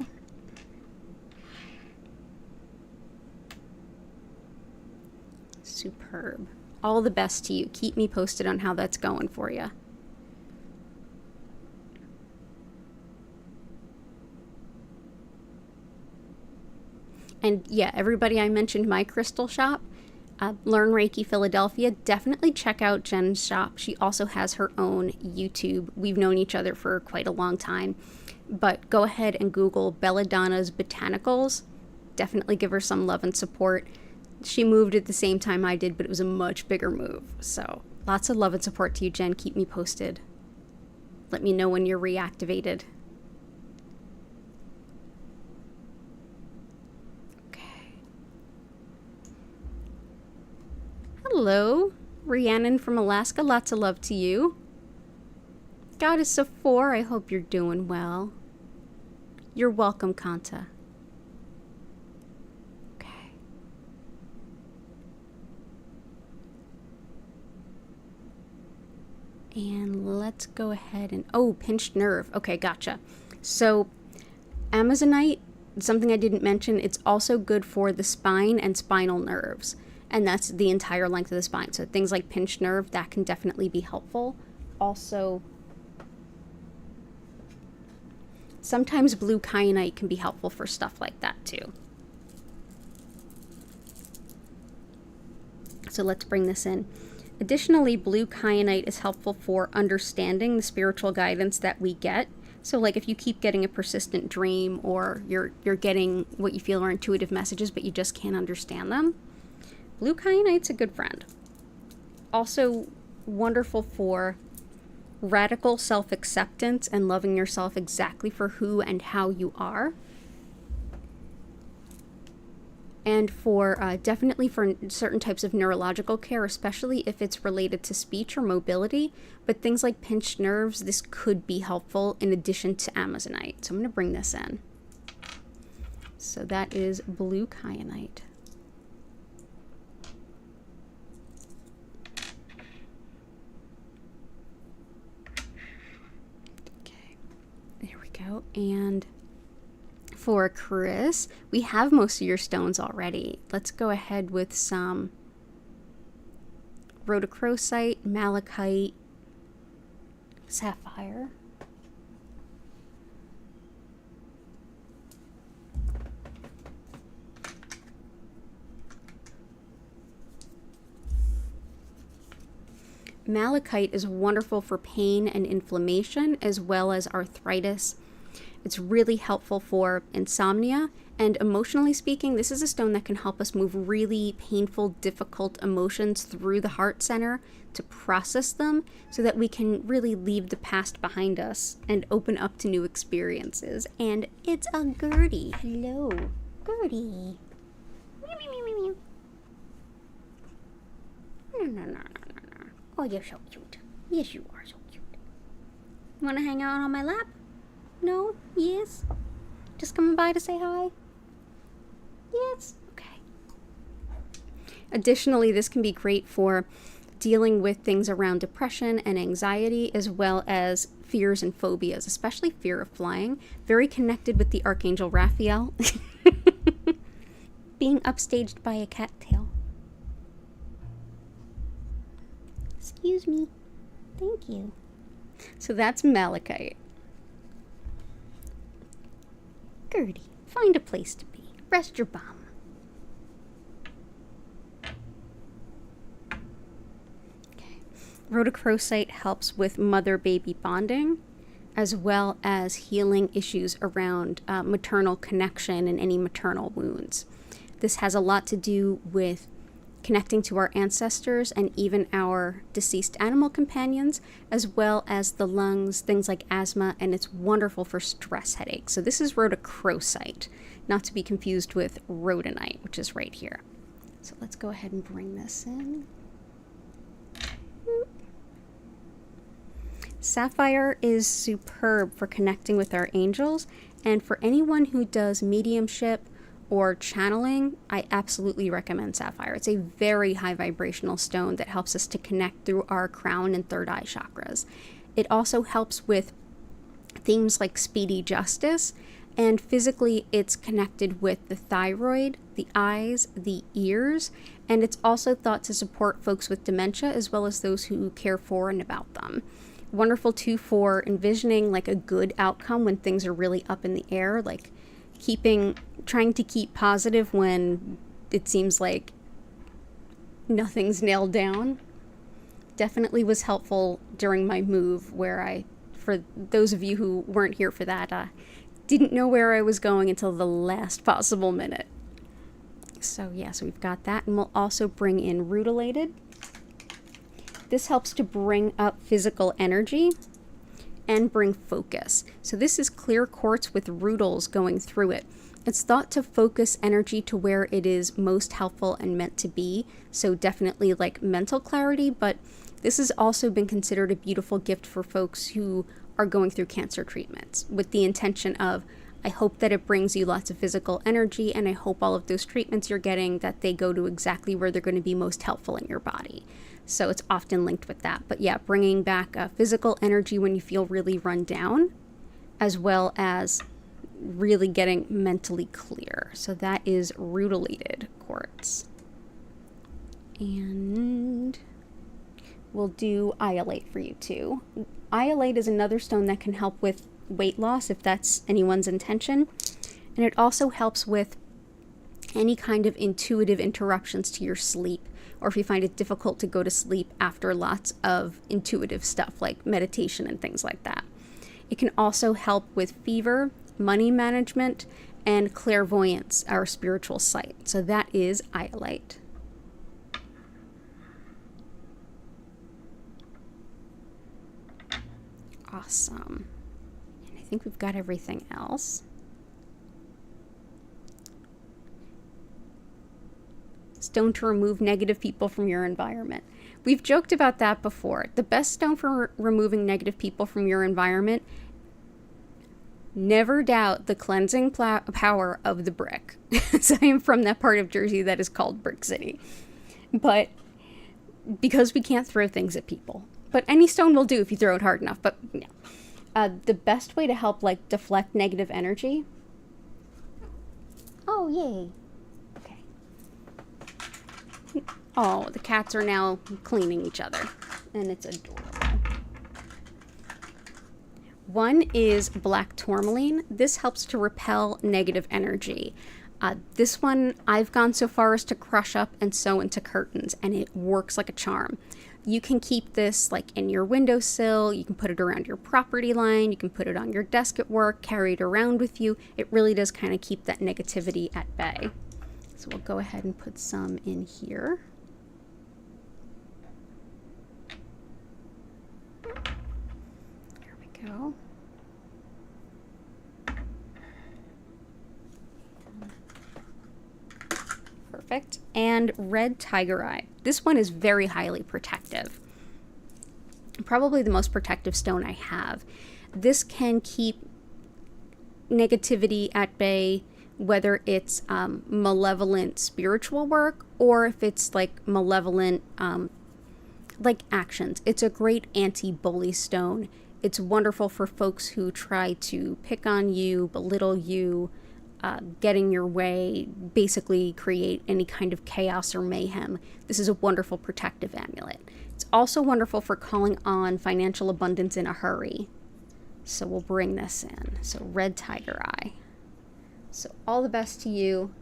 Speaker 1: Superb. All the best to you. Keep me posted on how that's going for you. And yeah, everybody, I mentioned my crystal shop, Learn Reiki Philadelphia. Definitely check out Jen's shop. She also has her own YouTube. We've known each other for quite a long time. But go ahead and Google Belladonna's Botanicals. Definitely give her some love and support. She moved at the same time I did, but it was a much bigger move. So lots of love and support to you, Jen. Keep me posted. Let me know when you're reactivated. Okay. Hello, Rhiannon from Alaska. Lots of love to you. Goddess of Four, I hope you're doing well. You're welcome, Kanta. And let's go ahead and, oh, pinched nerve. Okay, gotcha. So Amazonite, something I didn't mention, it's also good for the spine and spinal nerves. And that's the entire length of the spine. So things like pinched nerve, that can definitely be helpful. Also, sometimes blue kyanite can be helpful for stuff like that too. So let's bring this in. Additionally, blue kyanite is helpful for understanding the spiritual guidance that we get. So like if you keep getting a persistent dream or you're getting what you feel are intuitive messages but you just can't understand them, blue kyanite's a good friend. Also wonderful for radical self-acceptance and loving yourself exactly for who and how you are. And for definitely for certain types of neurological care, especially if it's related to speech or mobility. But things like pinched nerves, this could be helpful in addition to Amazonite. So I'm going to bring this in. So that is blue kyanite. Okay, there we go. And for Chris, we have most of your stones already. Let's go ahead with some rhodochrosite, malachite, sapphire. Malachite is wonderful for pain and inflammation as well as arthritis. It's really helpful for insomnia, and emotionally speaking, this is a stone that can help us move really painful, difficult emotions through the heart center to process them so that we can really leave the past behind us and open up to new experiences. And it's a Gertie. Hello, Gertie. Meow, meow, meow, meow. No. Oh, you're so cute. Yes, you are so cute. You want to hang out on my lap? No? Yes? Just coming by to say hi? Yes? Okay. Additionally, this can be great for dealing with things around depression and anxiety, as well as fears and phobias, especially fear of flying. Very connected with the Archangel Raphael. Being upstaged by a cattail. Excuse me. Thank you. So that's malachite. Gertie, find a place to be. Rest your bum. Okay. Rhodochrosite helps with mother-baby bonding, as well as healing issues around maternal connection and any maternal wounds. This has a lot to do with connecting to our ancestors and even our deceased animal companions, as well as the lungs, things like asthma, and it's wonderful for stress headaches. So this is rhodochrosite, not to be confused with rhodonite, which is right here. So let's go ahead and bring this in. Sapphire is superb for connecting with our angels, and for anyone who does mediumship or channeling, I absolutely recommend sapphire. It's a very high vibrational stone that helps us to connect through our crown and third eye chakras. It also helps with themes like speedy justice, and physically it's connected with the thyroid, the eyes, the ears, and it's also thought to support folks with dementia as well as those who care for and about them. Wonderful too for envisioning like a good outcome when things are really up in the air, like trying to keep positive when it seems like nothing's nailed down. Definitely was helpful during my move where for those of you who weren't here for that, didn't know where I was going until the last possible minute. So yes, we've got that, and we'll also bring in rutilated. This helps to bring up physical energy and bring focus. So this is clear quartz with rutils going through it. It's thought to focus energy to where it is most helpful and meant to be. So definitely like mental clarity, but this has also been considered a beautiful gift for folks who are going through cancer treatments with the intention of, I hope that it brings you lots of physical energy, and I hope all of those treatments you're getting, that they go to exactly where they're going to be most helpful in your body. So it's often linked with that. But yeah, bringing back physical energy when you feel really run down, as well as really getting mentally clear. So that is rutilated quartz. And we'll do iolite for you too. Iolite is another stone that can help with weight loss if that's anyone's intention. And it also helps with any kind of intuitive interruptions to your sleep, or if you find it difficult to go to sleep after lots of intuitive stuff like meditation and things like that. It can also help with fever, money management, and clairvoyance, our spiritual sight. So that is iolite. Awesome. And I think we've got everything else. Stone to remove negative people from your environment. We've joked about that before. The best stone for removing negative people from your environment, never doubt the cleansing power of the brick. So I am from that part of Jersey that is called Brick City. But because we can't throw things at people. But any stone will do if you throw it hard enough. But yeah. The best way to help like deflect negative energy. Oh, yay. Okay. Oh, the cats are now cleaning each other. And it's adorable. One is black tourmaline. This helps to repel negative energy. This one, I've gone so far as to crush up and sew into curtains, and it works like a charm. You can keep this like in your windowsill, you can put it around your property line, you can put it on your desk at work, carry it around with you. It really does kind of keep that negativity at bay. So we'll go ahead and put some in here. There we go. Perfect. And red tiger eye. This one is very highly protective. Probably the most protective stone I have. This can keep negativity at bay, whether it's malevolent spiritual work or if it's like malevolent like actions. It's a great anti-bully stone. It's wonderful for folks who try to pick on you, belittle you, get in your way, basically create any kind of chaos or mayhem. This is a wonderful protective amulet. It's also wonderful for calling on financial abundance in a hurry. So we'll bring this in. So red tiger eye. So all the best to you.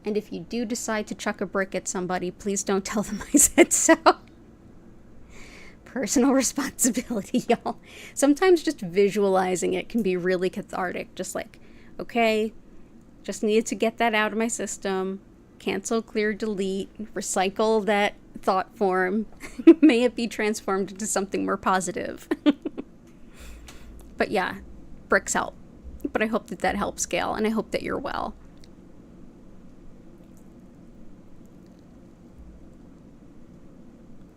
Speaker 1: And if you do decide to chuck a brick at somebody, please don't tell them I said so. Personal responsibility, y'all. Sometimes just visualizing it can be really cathartic. Just like, okay, just needed to get that out of my system. cancel, clear, delete, recycle that thought form. May it be transformed into something more positive. But yeah, bricks help. But I hope that that helps, Gail, and I hope that you're well.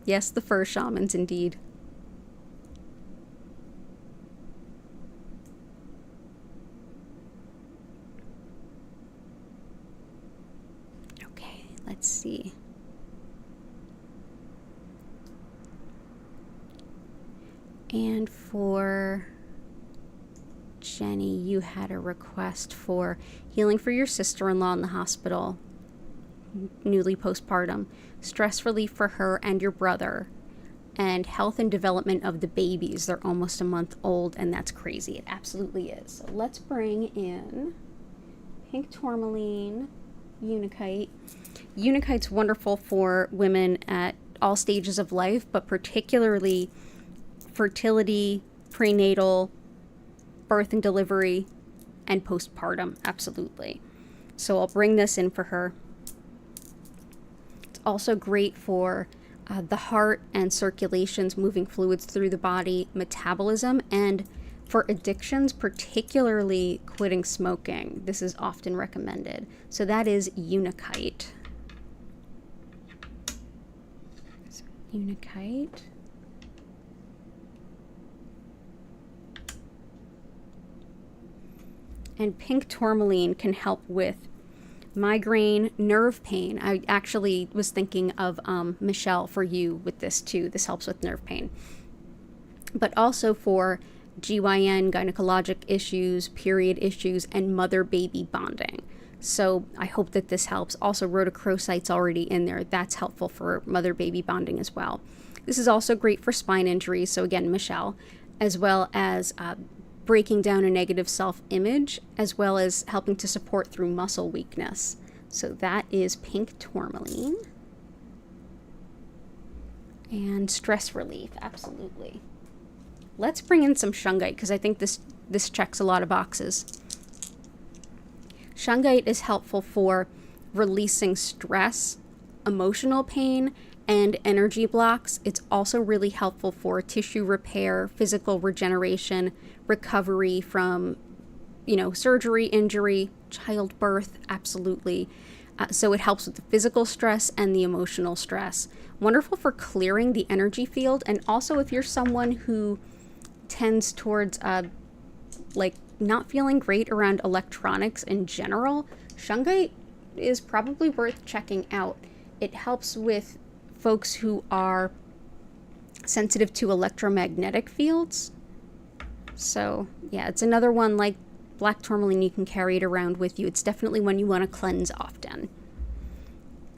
Speaker 1: Yes, the fur shamans, indeed. Okay, let's see. And for Jenny, you had a request for healing for your sister-in-law in the hospital, newly postpartum, stress relief for her and your brother, and health and development of the babies. They're almost a month old, and that's crazy. It absolutely is. So let's bring in pink tourmaline, Unikite. Unikite's wonderful for women at all stages of life, but particularly fertility, prenatal, birth and delivery, and postpartum. Absolutely. So I'll bring this in for her. It's also great for the heart and circulations, moving fluids through the body, metabolism, and for addictions, particularly quitting smoking. This is often recommended. So that is Unikite. So Unikite. And pink tourmaline can help with migraine, nerve pain. I actually was thinking of Michelle for you with this too. This helps with nerve pain. But also for GYN, gynecologic issues, period issues, and mother-baby bonding. So I hope that this helps. Also, rhodochrosite's already in there. That's helpful for mother-baby bonding as well. This is also great for spine injuries. So again, Michelle, as well as breaking down a negative self-image, as well as helping to support through muscle weakness. So that is pink tourmaline. And stress relief, absolutely. Let's bring in some shungite, because I think this checks a lot of boxes. Shungite is helpful for releasing stress, emotional pain, and energy blocks. It's also really helpful for tissue repair, physical regeneration, recovery from, surgery, injury, childbirth, absolutely. So it helps with the physical stress and the emotional stress. Wonderful for clearing the energy field, and also if you're someone who tends towards not feeling great around electronics in general, shungite is probably worth checking out. It helps with folks who are sensitive to electromagnetic fields. So yeah, it's another one like black tourmaline. You can carry it around with you. It's definitely one you want to cleanse often.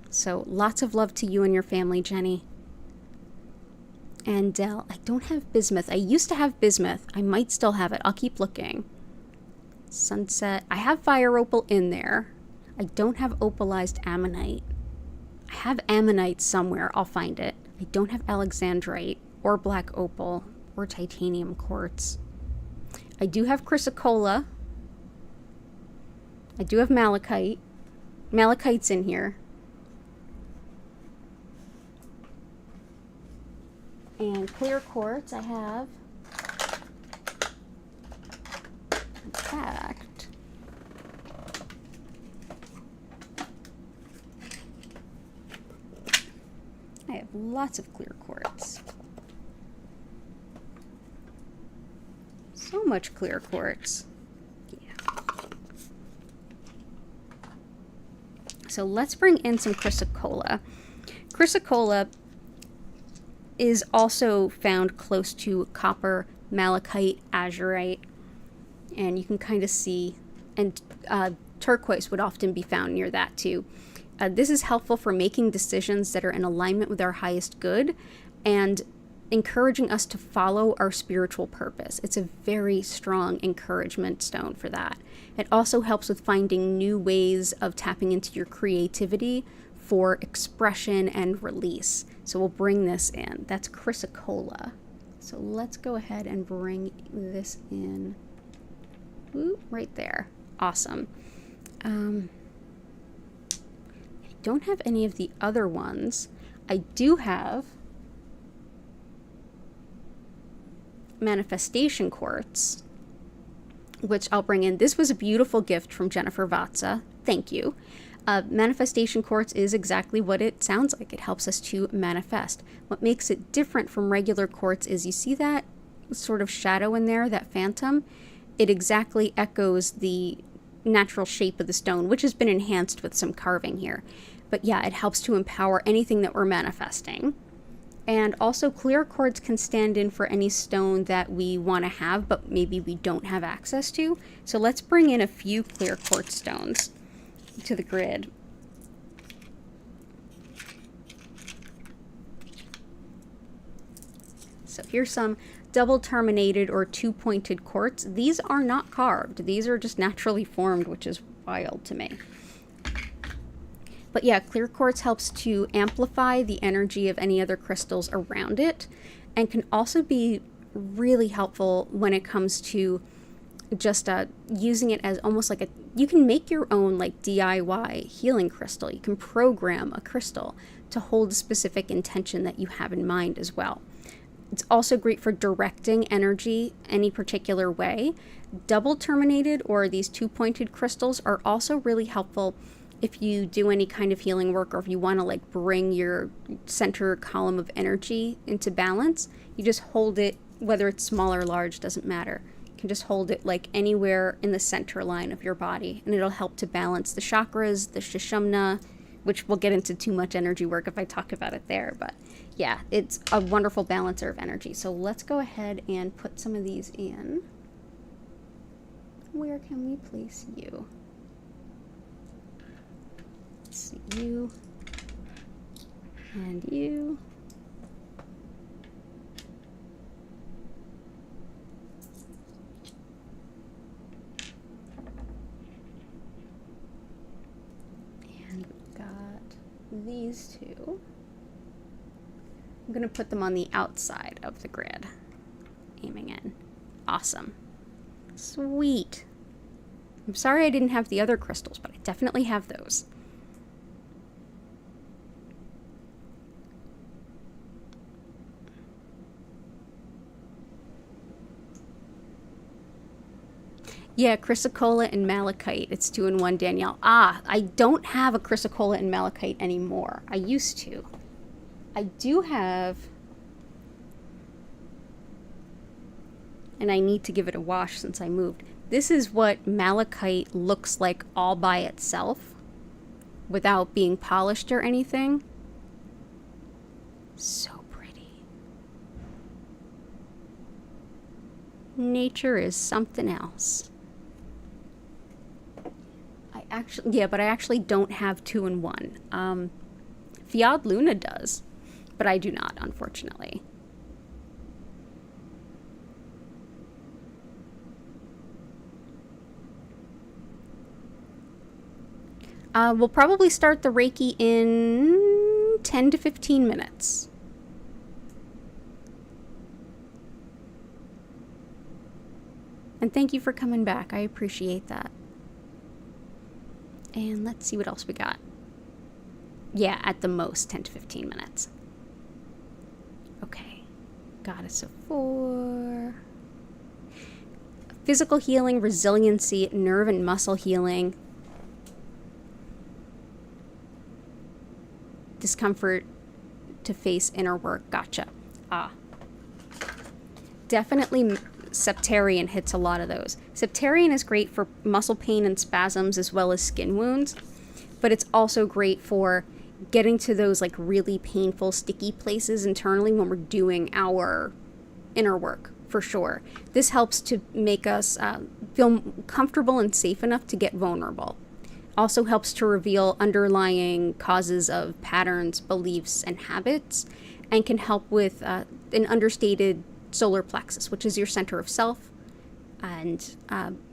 Speaker 1: So lots of love to you and your family, Jenny. And Dell, I don't have bismuth. I used to have bismuth. I might still have it. I'll keep looking. Sunset. I have fire opal in there. I don't have opalized ammonite. I have ammonite somewhere. I'll find it. I don't have alexandrite or black opal or titanium quartz. I do have chrysocolla. I do have malachite. Malachite's in here. And clear quartz I have. In fact, I have lots of clear quartz. So much clear quartz. Yeah. So let's bring in some chrysocolla. Chrysocolla is also found close to copper, malachite, azurite, and you can kind of see, and turquoise would often be found near that too. This is helpful for making decisions that are in alignment with our highest good and encouraging us to follow our spiritual purpose. It's a very strong encouragement stone for that. It also helps with finding new ways of tapping into your creativity for expression and release. So we'll bring this in. That's chrysocolla. So let's go ahead and bring this in. Ooh, right there. Awesome. I don't have any of the other ones. I do have manifestation quartz, which I'll bring in. This was a beautiful gift from Jennifer Vatsa. Thank you. Manifestation quartz is exactly what it sounds like. It helps us to manifest. What makes it different from regular quartz is, you see that sort of shadow in there, that phantom? It exactly echoes the natural shape of the stone, which has been enhanced with some carving here. But yeah, it helps to empower anything that we're manifesting. And also, clear quartz can stand in for any stone that we want to have, but maybe we don't have access to. So let's bring in a few clear quartz stones to the grid. So here's some double terminated or two-pointed quartz. These are not carved. These are just naturally formed, which is wild to me. But yeah, clear quartz helps to amplify the energy of any other crystals around it, and can also be really helpful when it comes to just using it as almost like you can make your own like DIY healing crystal. You can program a crystal to hold a specific intention that you have in mind as well. It's also great for directing energy any particular way. Double terminated or these two-pointed crystals are also really helpful if you do any kind of healing work, or if you want to like bring your center column of energy into balance. You just hold it, whether it's small or large, doesn't matter. You can just hold it like anywhere in the center line of your body, and it'll help to balance the chakras, the Sushumna, which we'll get into too much energy work if I talk about it there. But yeah, it's a wonderful balancer of energy. So let's go ahead and put some of these in. Where can we place you? Let's see, you and you. And we've got these two. I'm going to put them on the outside of the grid, aiming in. Awesome. Sweet. I'm sorry I didn't have the other crystals, but I definitely have those. Yeah, chrysocolla and malachite. It's 2-in-1, Danielle. Ah, I don't have a chrysocolla and malachite anymore. I used to. I do have, and I need to give it a wash since I moved. This is what malachite looks like all by itself, without being polished or anything. So pretty. Nature is something else. But I actually don't have 2-in-1. Fiat Luna does, but I do not, unfortunately. We'll probably start the Reiki in 10 to 15 minutes. And thank you for coming back. I appreciate that. And let's see what else we got. Yeah, at the most 10 to 15 minutes. Okay. Goddess of 4. Physical healing, resiliency, nerve and muscle healing. Discomfort to face inner work. Gotcha. Definitely Septarian hits a lot of those. Septarian is great for muscle pain and spasms as well as skin wounds, but it's also great for getting to those like really painful, sticky places internally when we're doing our inner work, for sure. This helps to make us feel comfortable and safe enough to get vulnerable. Also helps to reveal underlying causes of patterns, beliefs, and habits, and can help with an understated solar plexus, which is your center of self and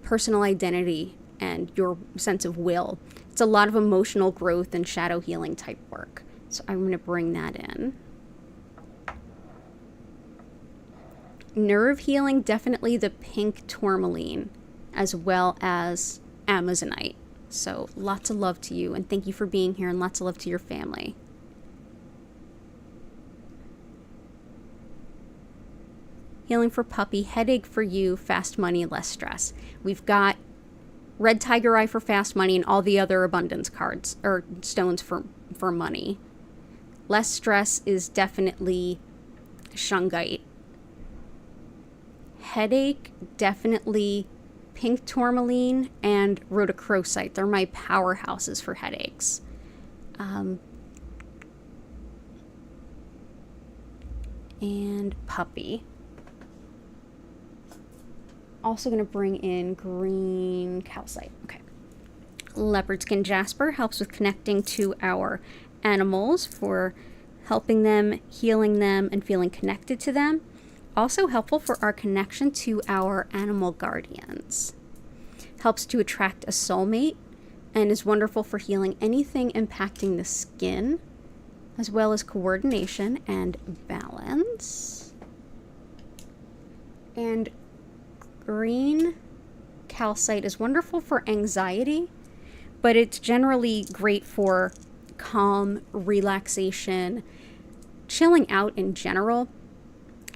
Speaker 1: personal identity and your sense of will. It's a lot of emotional growth and shadow healing type work. So I'm going to bring that in. Nerve healing, definitely the pink tourmaline, as well as amazonite. So lots of love to you, and thank you for being here, and lots of love to your family. Healing for puppy, headache for you, fast money, less stress. We've got red tiger eye for fast money and all the other abundance cards or stones for money. Less stress is definitely shungite. Headache, definitely pink tourmaline and rhodochrosite. They're my powerhouses for headaches. And puppy. Also going to bring in green calcite. Okay. Leopard skin jasper helps with connecting to our animals, for helping them, healing them, and feeling connected to them. Also helpful for our connection to our animal guardians. Helps to attract a soulmate and is wonderful for healing anything impacting the skin, as well as coordination and balance. And green calcite is wonderful for anxiety, but it's generally great for calm, relaxation, chilling out in general.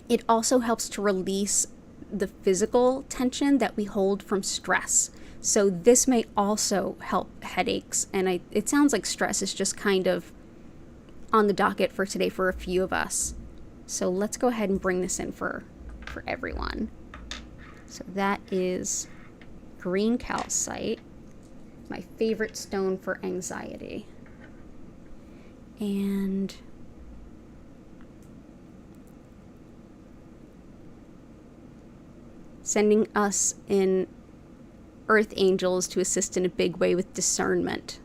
Speaker 1: It also helps to release the physical tension that we hold from stress. So this may also help headaches, and it sounds like stress is just kind of on the docket for today for a few of us. So let's go ahead and bring this in for everyone. So that is green calcite, my favorite stone for anxiety. And sending us in earth angels to assist in a big way with discernment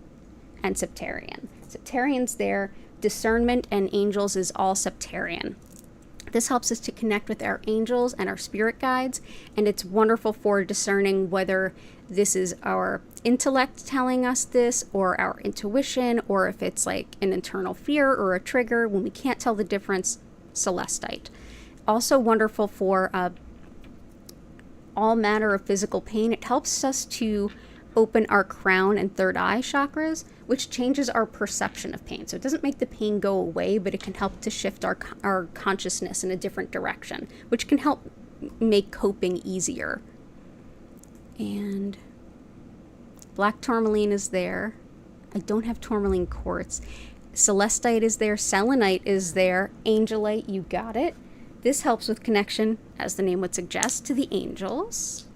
Speaker 1: and septarian. Septarian's there, discernment and angels is all septarian. This helps us to connect with our angels and our spirit guides, and it's wonderful for discerning whether this is our intellect telling us this, or our intuition, or if it's like an internal fear or a trigger. When we can't tell the difference, celestite. Also wonderful for all manner of physical pain. It helps us to open our crown and third eye chakras, which changes our perception of pain. So it doesn't make the pain go away, but it can help to shift our consciousness in a different direction, which can help make coping easier. And black tourmaline is there. I don't have tourmaline quartz. Celestite is there. Selenite is there. Angelite, you got it. This helps with connection, as the name would suggest, to the angels.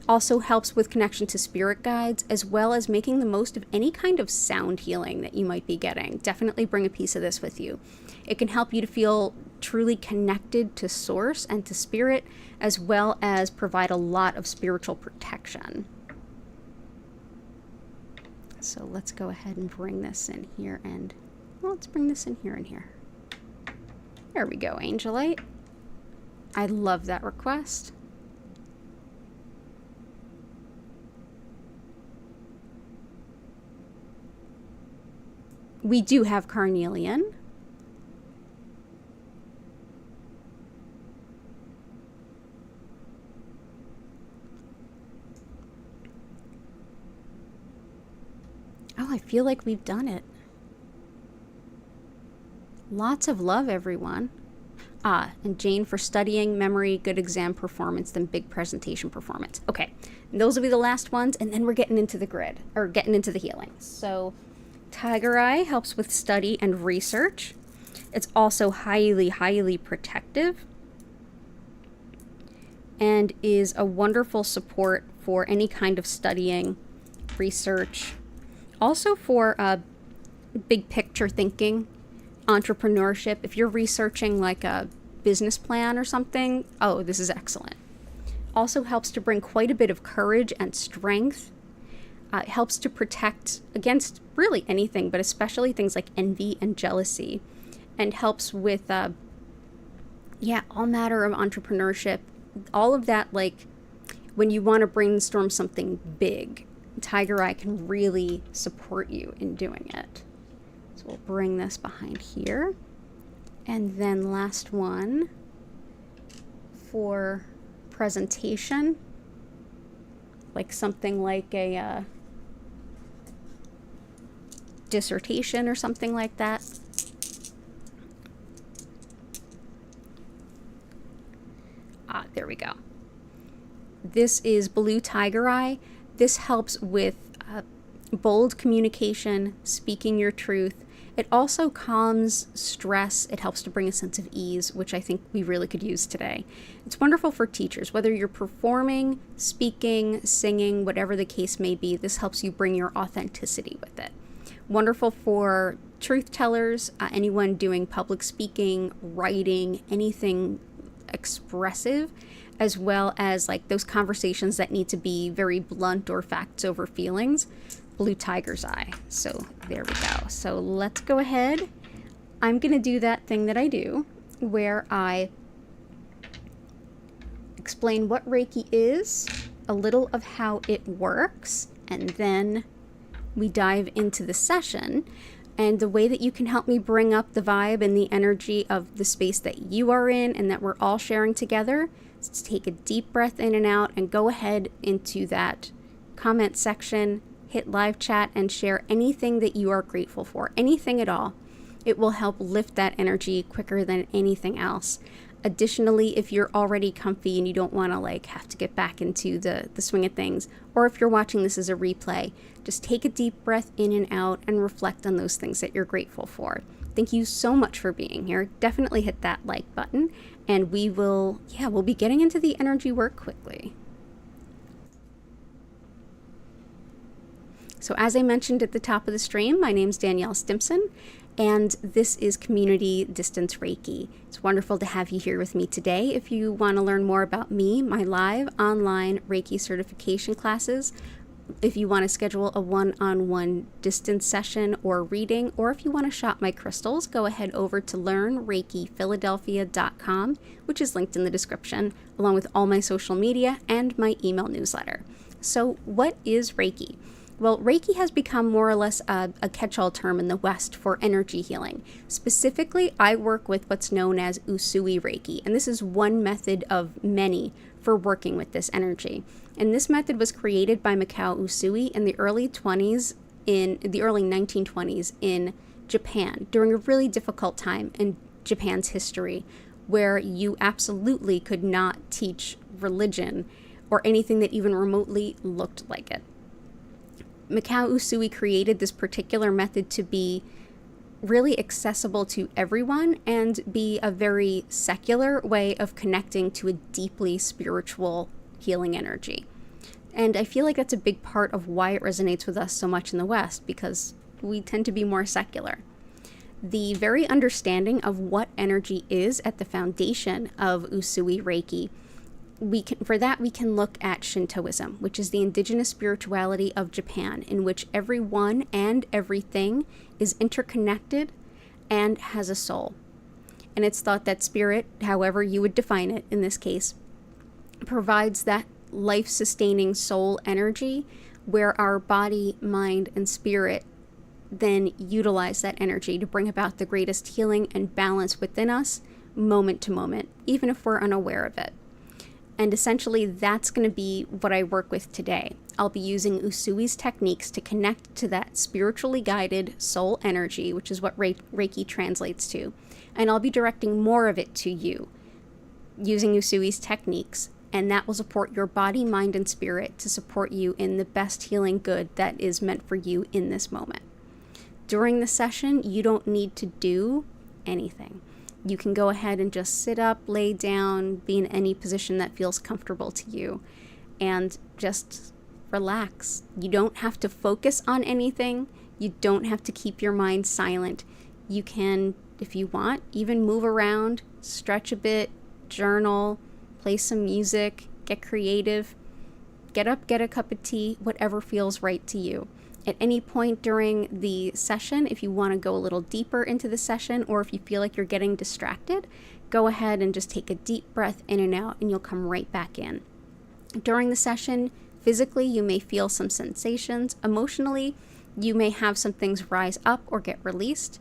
Speaker 1: Also helps with connection to spirit guides, as well as making the most of any kind of sound healing that you might be getting. Definitely bring a piece of this with you. It can help you to feel truly connected to source and to spirit, as well as provide a lot of spiritual protection. So let's go ahead and bring this in here, and well, let's bring this in here and here. There we go, Angelite. I love that request. We do have carnelian. Oh, I feel like we've done it. Lots of love, everyone. And Jane for studying, memory, good exam performance, then big presentation performance. Okay, and those will be the last ones, and then we're getting into the grid, or getting into the healing. So Tiger Eye helps with study and research. It's also highly, highly protective, and is a wonderful support for any kind of studying, research. Also for big picture thinking, entrepreneurship. If you're researching like a business plan or something, oh, this is excellent. Also helps to bring quite a bit of courage and strength. It helps to protect against really anything, but especially things like envy and jealousy, and helps with all matter of entrepreneurship. All of that, like when you want to brainstorm something big, Tiger Eye can really support you in doing it. So we'll bring this behind here. And then last one for presentation, like something like a dissertation or something like that. There we go. This is Blue Tiger Eye. This helps with bold communication, speaking your truth. It also calms stress. It helps to bring a sense of ease, which I think we really could use today. It's wonderful for teachers, whether you're performing, speaking, singing, whatever the case may be. This helps you bring your authenticity with it. Wonderful for truth tellers, anyone doing public speaking, writing, anything expressive, as well as like those conversations that need to be very blunt or facts over feelings. Blue Tiger's Eye. So there we go. So let's go ahead. I'm going to do that thing that I do where I explain what Reiki is, a little of how it works, and then we dive into the session. And the way that you can help me bring up the vibe and the energy of the space that you are in and that we're all sharing together is to take a deep breath in and out and go ahead into that comment section, hit live chat, and share anything that you are grateful for, anything at all. It will help lift that energy quicker than anything else. Additionally, if you're already comfy and you don't want to like have to get back into the swing of things, or if you're watching this as a replay, just take a deep breath in and out and reflect on those things that you're grateful for. Thank you so much for being here. Definitely hit that like button, and we'll be getting into the energy work quickly. So as I mentioned at the top of the stream, my name's DanielleStimpson, and this is Community Distance Reiki. It's wonderful to have you here with me today. If you want to learn more about me, my live online Reiki certification classes, if you want to schedule a one-on-one distance session or reading, or if you want to shop my crystals, go ahead over to learnreikiphiladelphia.com, which is linked in the description, along with all my social media and my email newsletter. So what is Reiki? Well, Reiki has become more or less a catch-all term in the West for energy healing. Specifically, I work with what's known as Usui Reiki, and this is one method of many for working with this energy. And this method was created by Mikao Usui in the early 1920s in Japan, during a really difficult time in Japan's history, where you absolutely could not teach religion or anything that even remotely looked like it. Mikao Usui created this particular method to be really accessible to everyone and be a very secular way of connecting to a deeply spiritual healing energy. And I feel like that's a big part of why it resonates with us so much in the West, because we tend to be more secular. The very understanding of what energy is at the foundation of Usui Reiki, we can look at Shintoism, which is the indigenous spirituality of Japan, in which everyone and everything is interconnected and has a soul. And it's thought that spirit, however you would define it in this case, provides that life-sustaining soul energy where our body, mind, and spirit then utilize that energy to bring about the greatest healing and balance within us moment to moment, even if we're unaware of it. And essentially, that's going to be what I work with today. I'll be using Usui's techniques to connect to that spiritually guided soul energy, which is what Reiki translates to. And I'll be directing more of it to you using Usui's techniques. And that will support your body, mind, and spirit to support you in the best healing good that is meant for you in this moment. During the session, you don't need to do anything. You can go ahead and just sit up, lay down, be in any position that feels comfortable to you, and just relax. You don't have to focus on anything. You don't have to keep your mind silent. You can, if you want, even move around, stretch a bit, journal, play some music, get creative, get up, get a cup of tea, whatever feels right to you. At any point during the session, if you want to go a little deeper into the session, or if you feel like you're getting distracted, go ahead and just take a deep breath in and out, and you'll come right back in. During the session, physically, you may feel some sensations. Emotionally, you may have some things rise up or get released.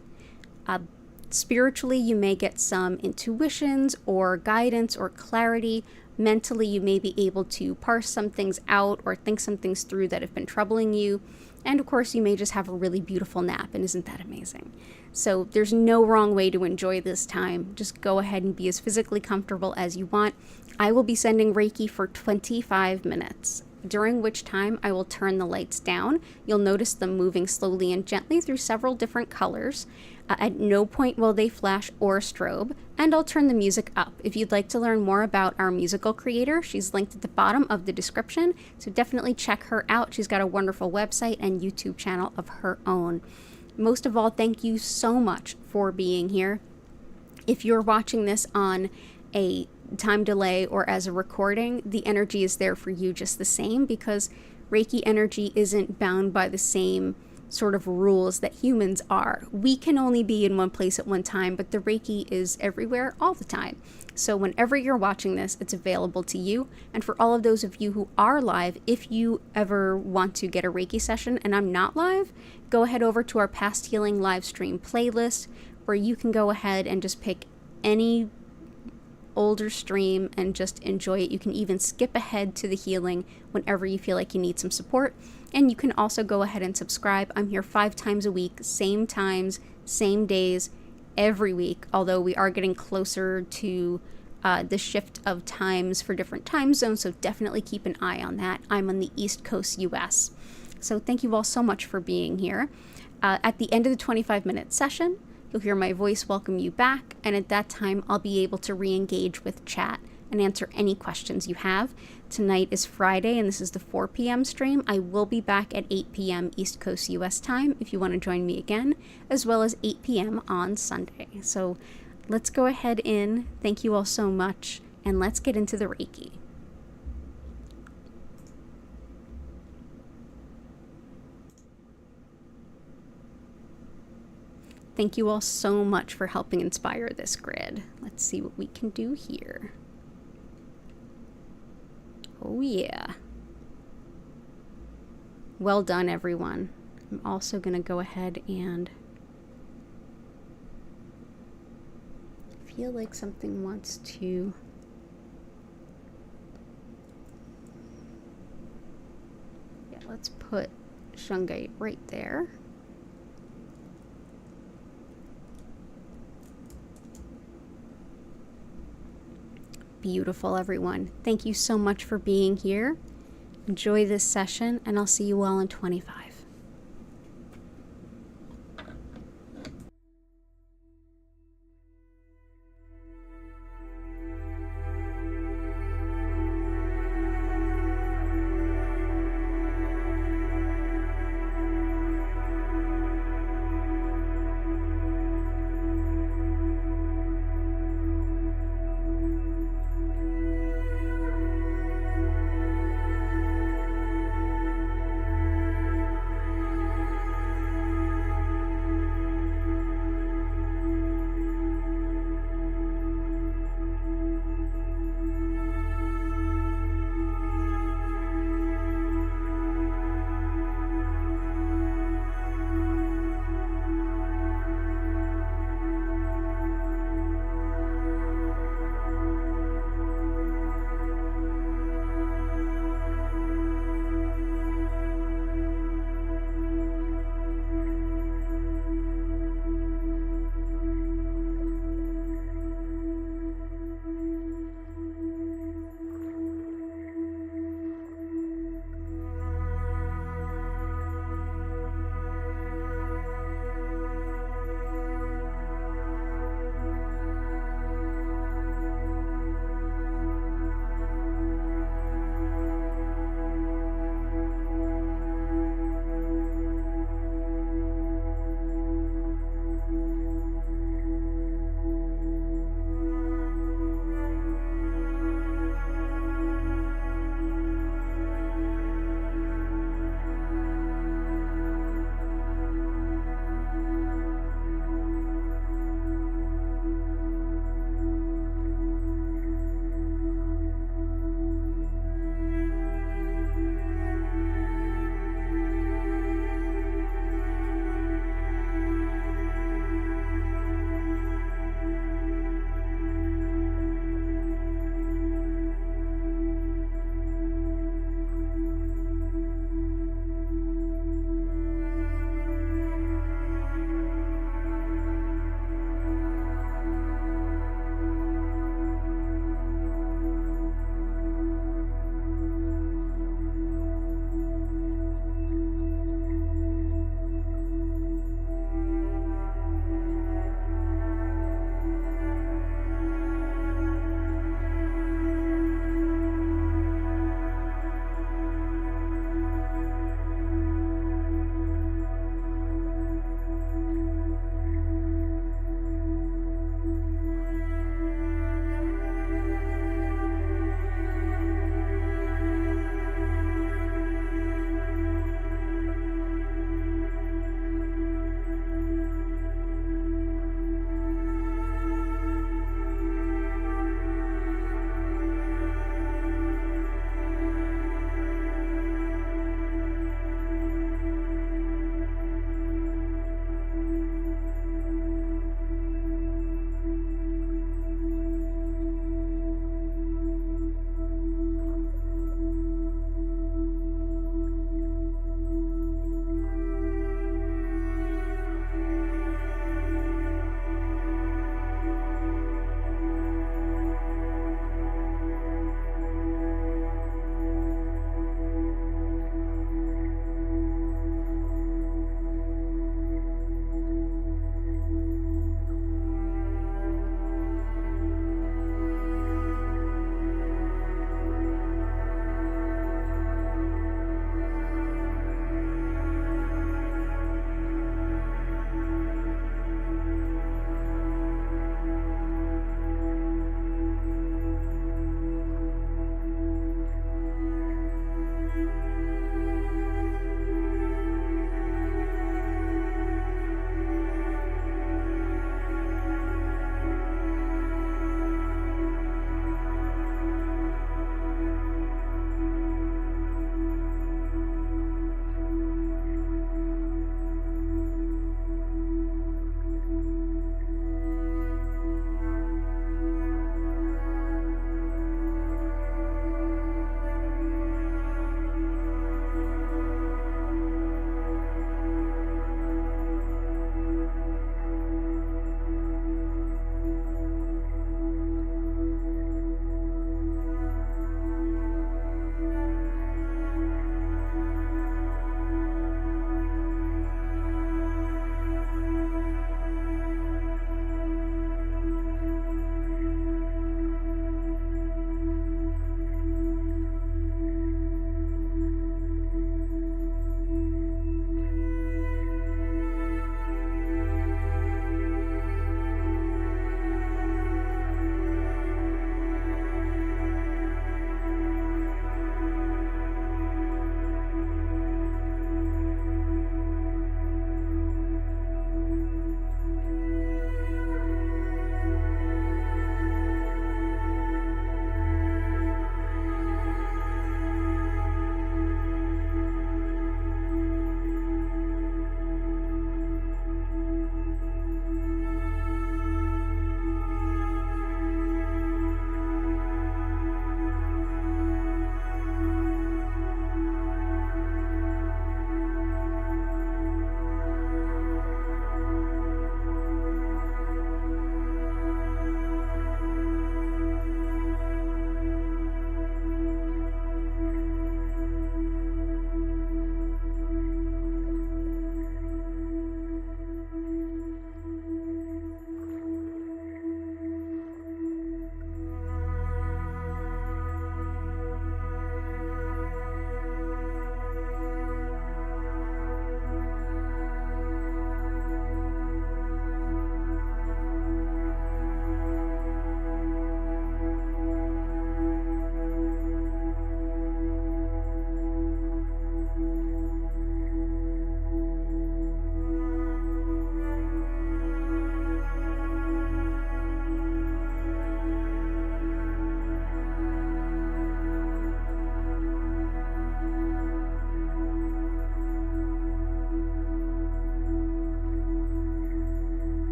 Speaker 1: Spiritually, you may get some intuitions or guidance or clarity. Mentally, you may be able to parse some things out or think some things through that have been troubling you. And of course, you may just have a really beautiful nap, and isn't that amazing? So there's no wrong way to enjoy this time. Just go ahead and be as physically comfortable as you want. I will be sending Reiki for 25 minutes, during which time I will turn the lights down. You'll notice them moving slowly and gently through several different colors. At no point will they flash or strobe, and I'll turn the music up. If you'd like to learn more about our musical creator, she's linked at the bottom of the description, so definitely check her out. She's got a wonderful website and YouTube channel of her own. Most of all, thank you so much for being here. If you're watching this on a time delay or as a recording, the energy is there for you just the same, because Reiki energy isn't bound by the same sort of rules that humans are. We can only be in one place at one time, but the Reiki is everywhere all the time. So whenever you're watching this, it's available to you. And for all of those of you who are live, if you ever want to get a Reiki session and I'm not live, go ahead over to our Past Healing Livestream playlist, where you can go ahead and just pick any older stream and just enjoy it. You can even skip ahead to the healing whenever you feel like you need some support. And you can also go ahead and subscribe. I'm here 5 times a week, same times, same days, every week, although we are getting closer to the shift of times for different time zones, so definitely keep an eye on that. I'm on the East Coast US. So thank you all so much for being here. At the end of the 25-minute session, you'll hear my voice welcome you back, and at that time, I'll be able to re-engage with chat and answer any questions you have. Tonight is Friday, and this is the 4 p.m. stream. I will be back at 8 p.m. East Coast US time if you want to join me again, as well as 8 p.m. on Sunday. So let's go ahead in. Thank you all so much, and let's get into the Reiki. Thank you all so much for helping inspire this grid. Let's see what we can do here. Oh yeah. Well done, everyone. I'm also going to go ahead and feel like something wants to let's put shungite right there. Beautiful, everyone. Thank you so much for being here. Enjoy this session, and I'll see you all in 25.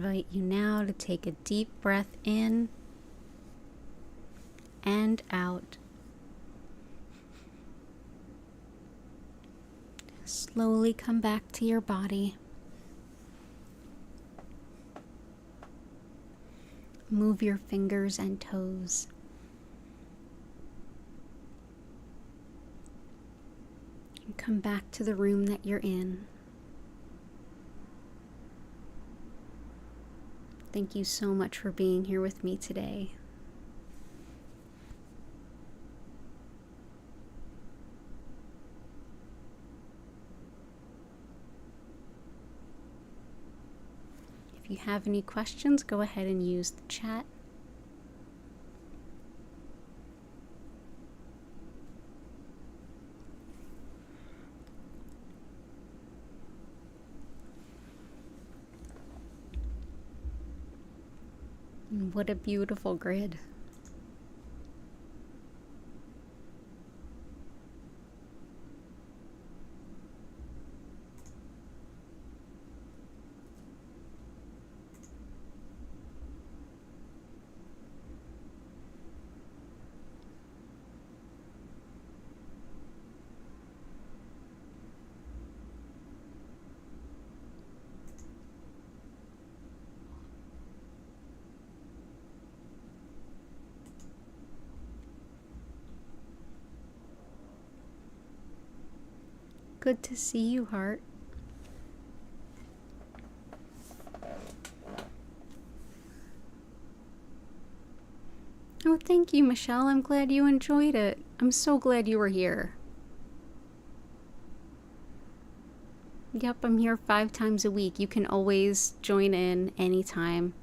Speaker 1: invite you now to take a deep breath in and out. Slowly come back to your body. Move your fingers and toes. And come back to the room that you're in. Thank you so much for being here with me today. If you have any questions, go ahead and use the chat. And what a beautiful grid. Good to see you, heart. Oh, thank you, Michelle. I'm glad you enjoyed it. I'm so glad you were here. Yep, I'm here 5 times a week. You can always join in anytime.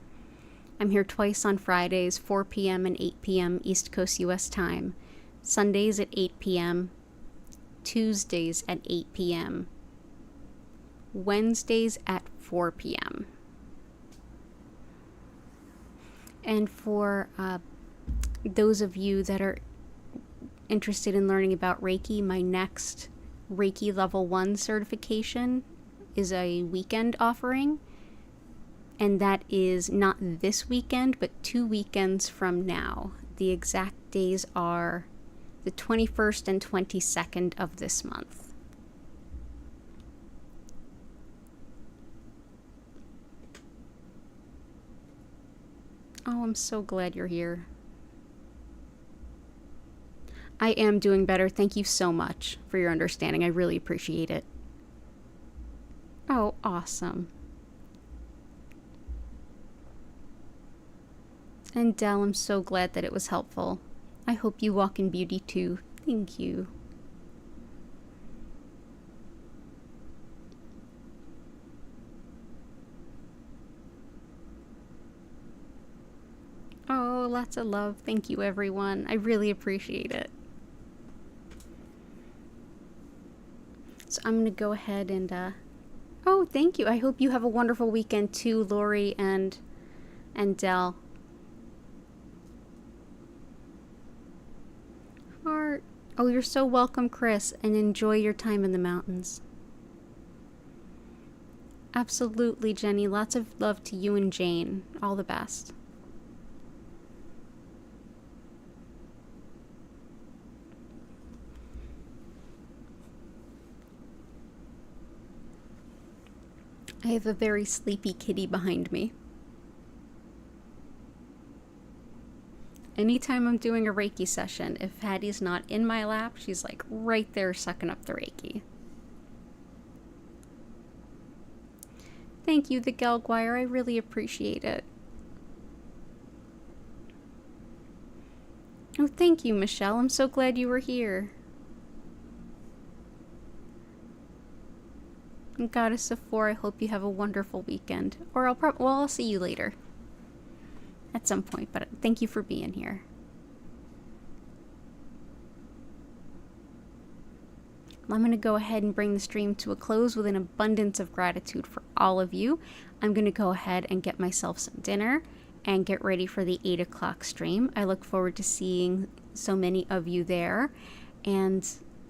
Speaker 1: I'm here twice on Fridays, 4 p.m. and 8 p.m. East Coast US time. Sundays at 8 p.m. Tuesdays at 8 p.m. Wednesdays at 4 p.m. And for those of you that are interested in learning about Reiki, my next Reiki Level 1 certification is a weekend offering. And that is not this weekend, but 2 weekends from now. The exact days are the 21st and 22nd of this month. Oh, I'm so glad you're here. I am doing better. Thank you so much for your understanding. I really appreciate it. Oh, awesome. And Dell, I'm so glad that it was helpful. I hope you walk in beauty too. Thank you. Oh, lots of love. Thank you, everyone. I really appreciate it. So I'm going to go ahead and, oh, thank you. I hope you have a wonderful weekend too, Lori and Dell. Heart. Oh, you're so welcome, Chris, and enjoy your time in the mountains. Absolutely, Jenny. Lots of love to you and Jane. All the best. I have a very sleepy kitty behind me. Anytime I'm doing a Reiki session, if Hattie's not in my lap, she's like right there sucking up the Reiki. Thank you, the Gelguire. I really appreciate it. Oh, thank you, Michelle. I'm so glad you were here. And Goddess of Four, I hope you have a wonderful weekend. Or I'll see you later. At some point, but thank you for being here. I'm going to go ahead and bring the stream to a close with an abundance of gratitude for all of you. I'm going to go ahead and get myself some dinner and get ready for the 8 o'clock stream. I look forward to seeing so many of you there. And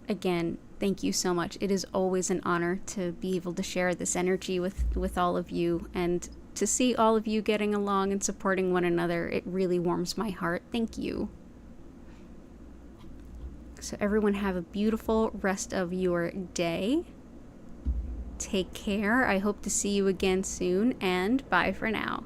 Speaker 1: again, thank you so much. It is always an honor to be able to share this energy with all of you. And to see all of you getting along and supporting one another, it really warms my heart. Thank you. So everyone have a beautiful rest of your day. Take care. I hope to see you again soon, and bye for now.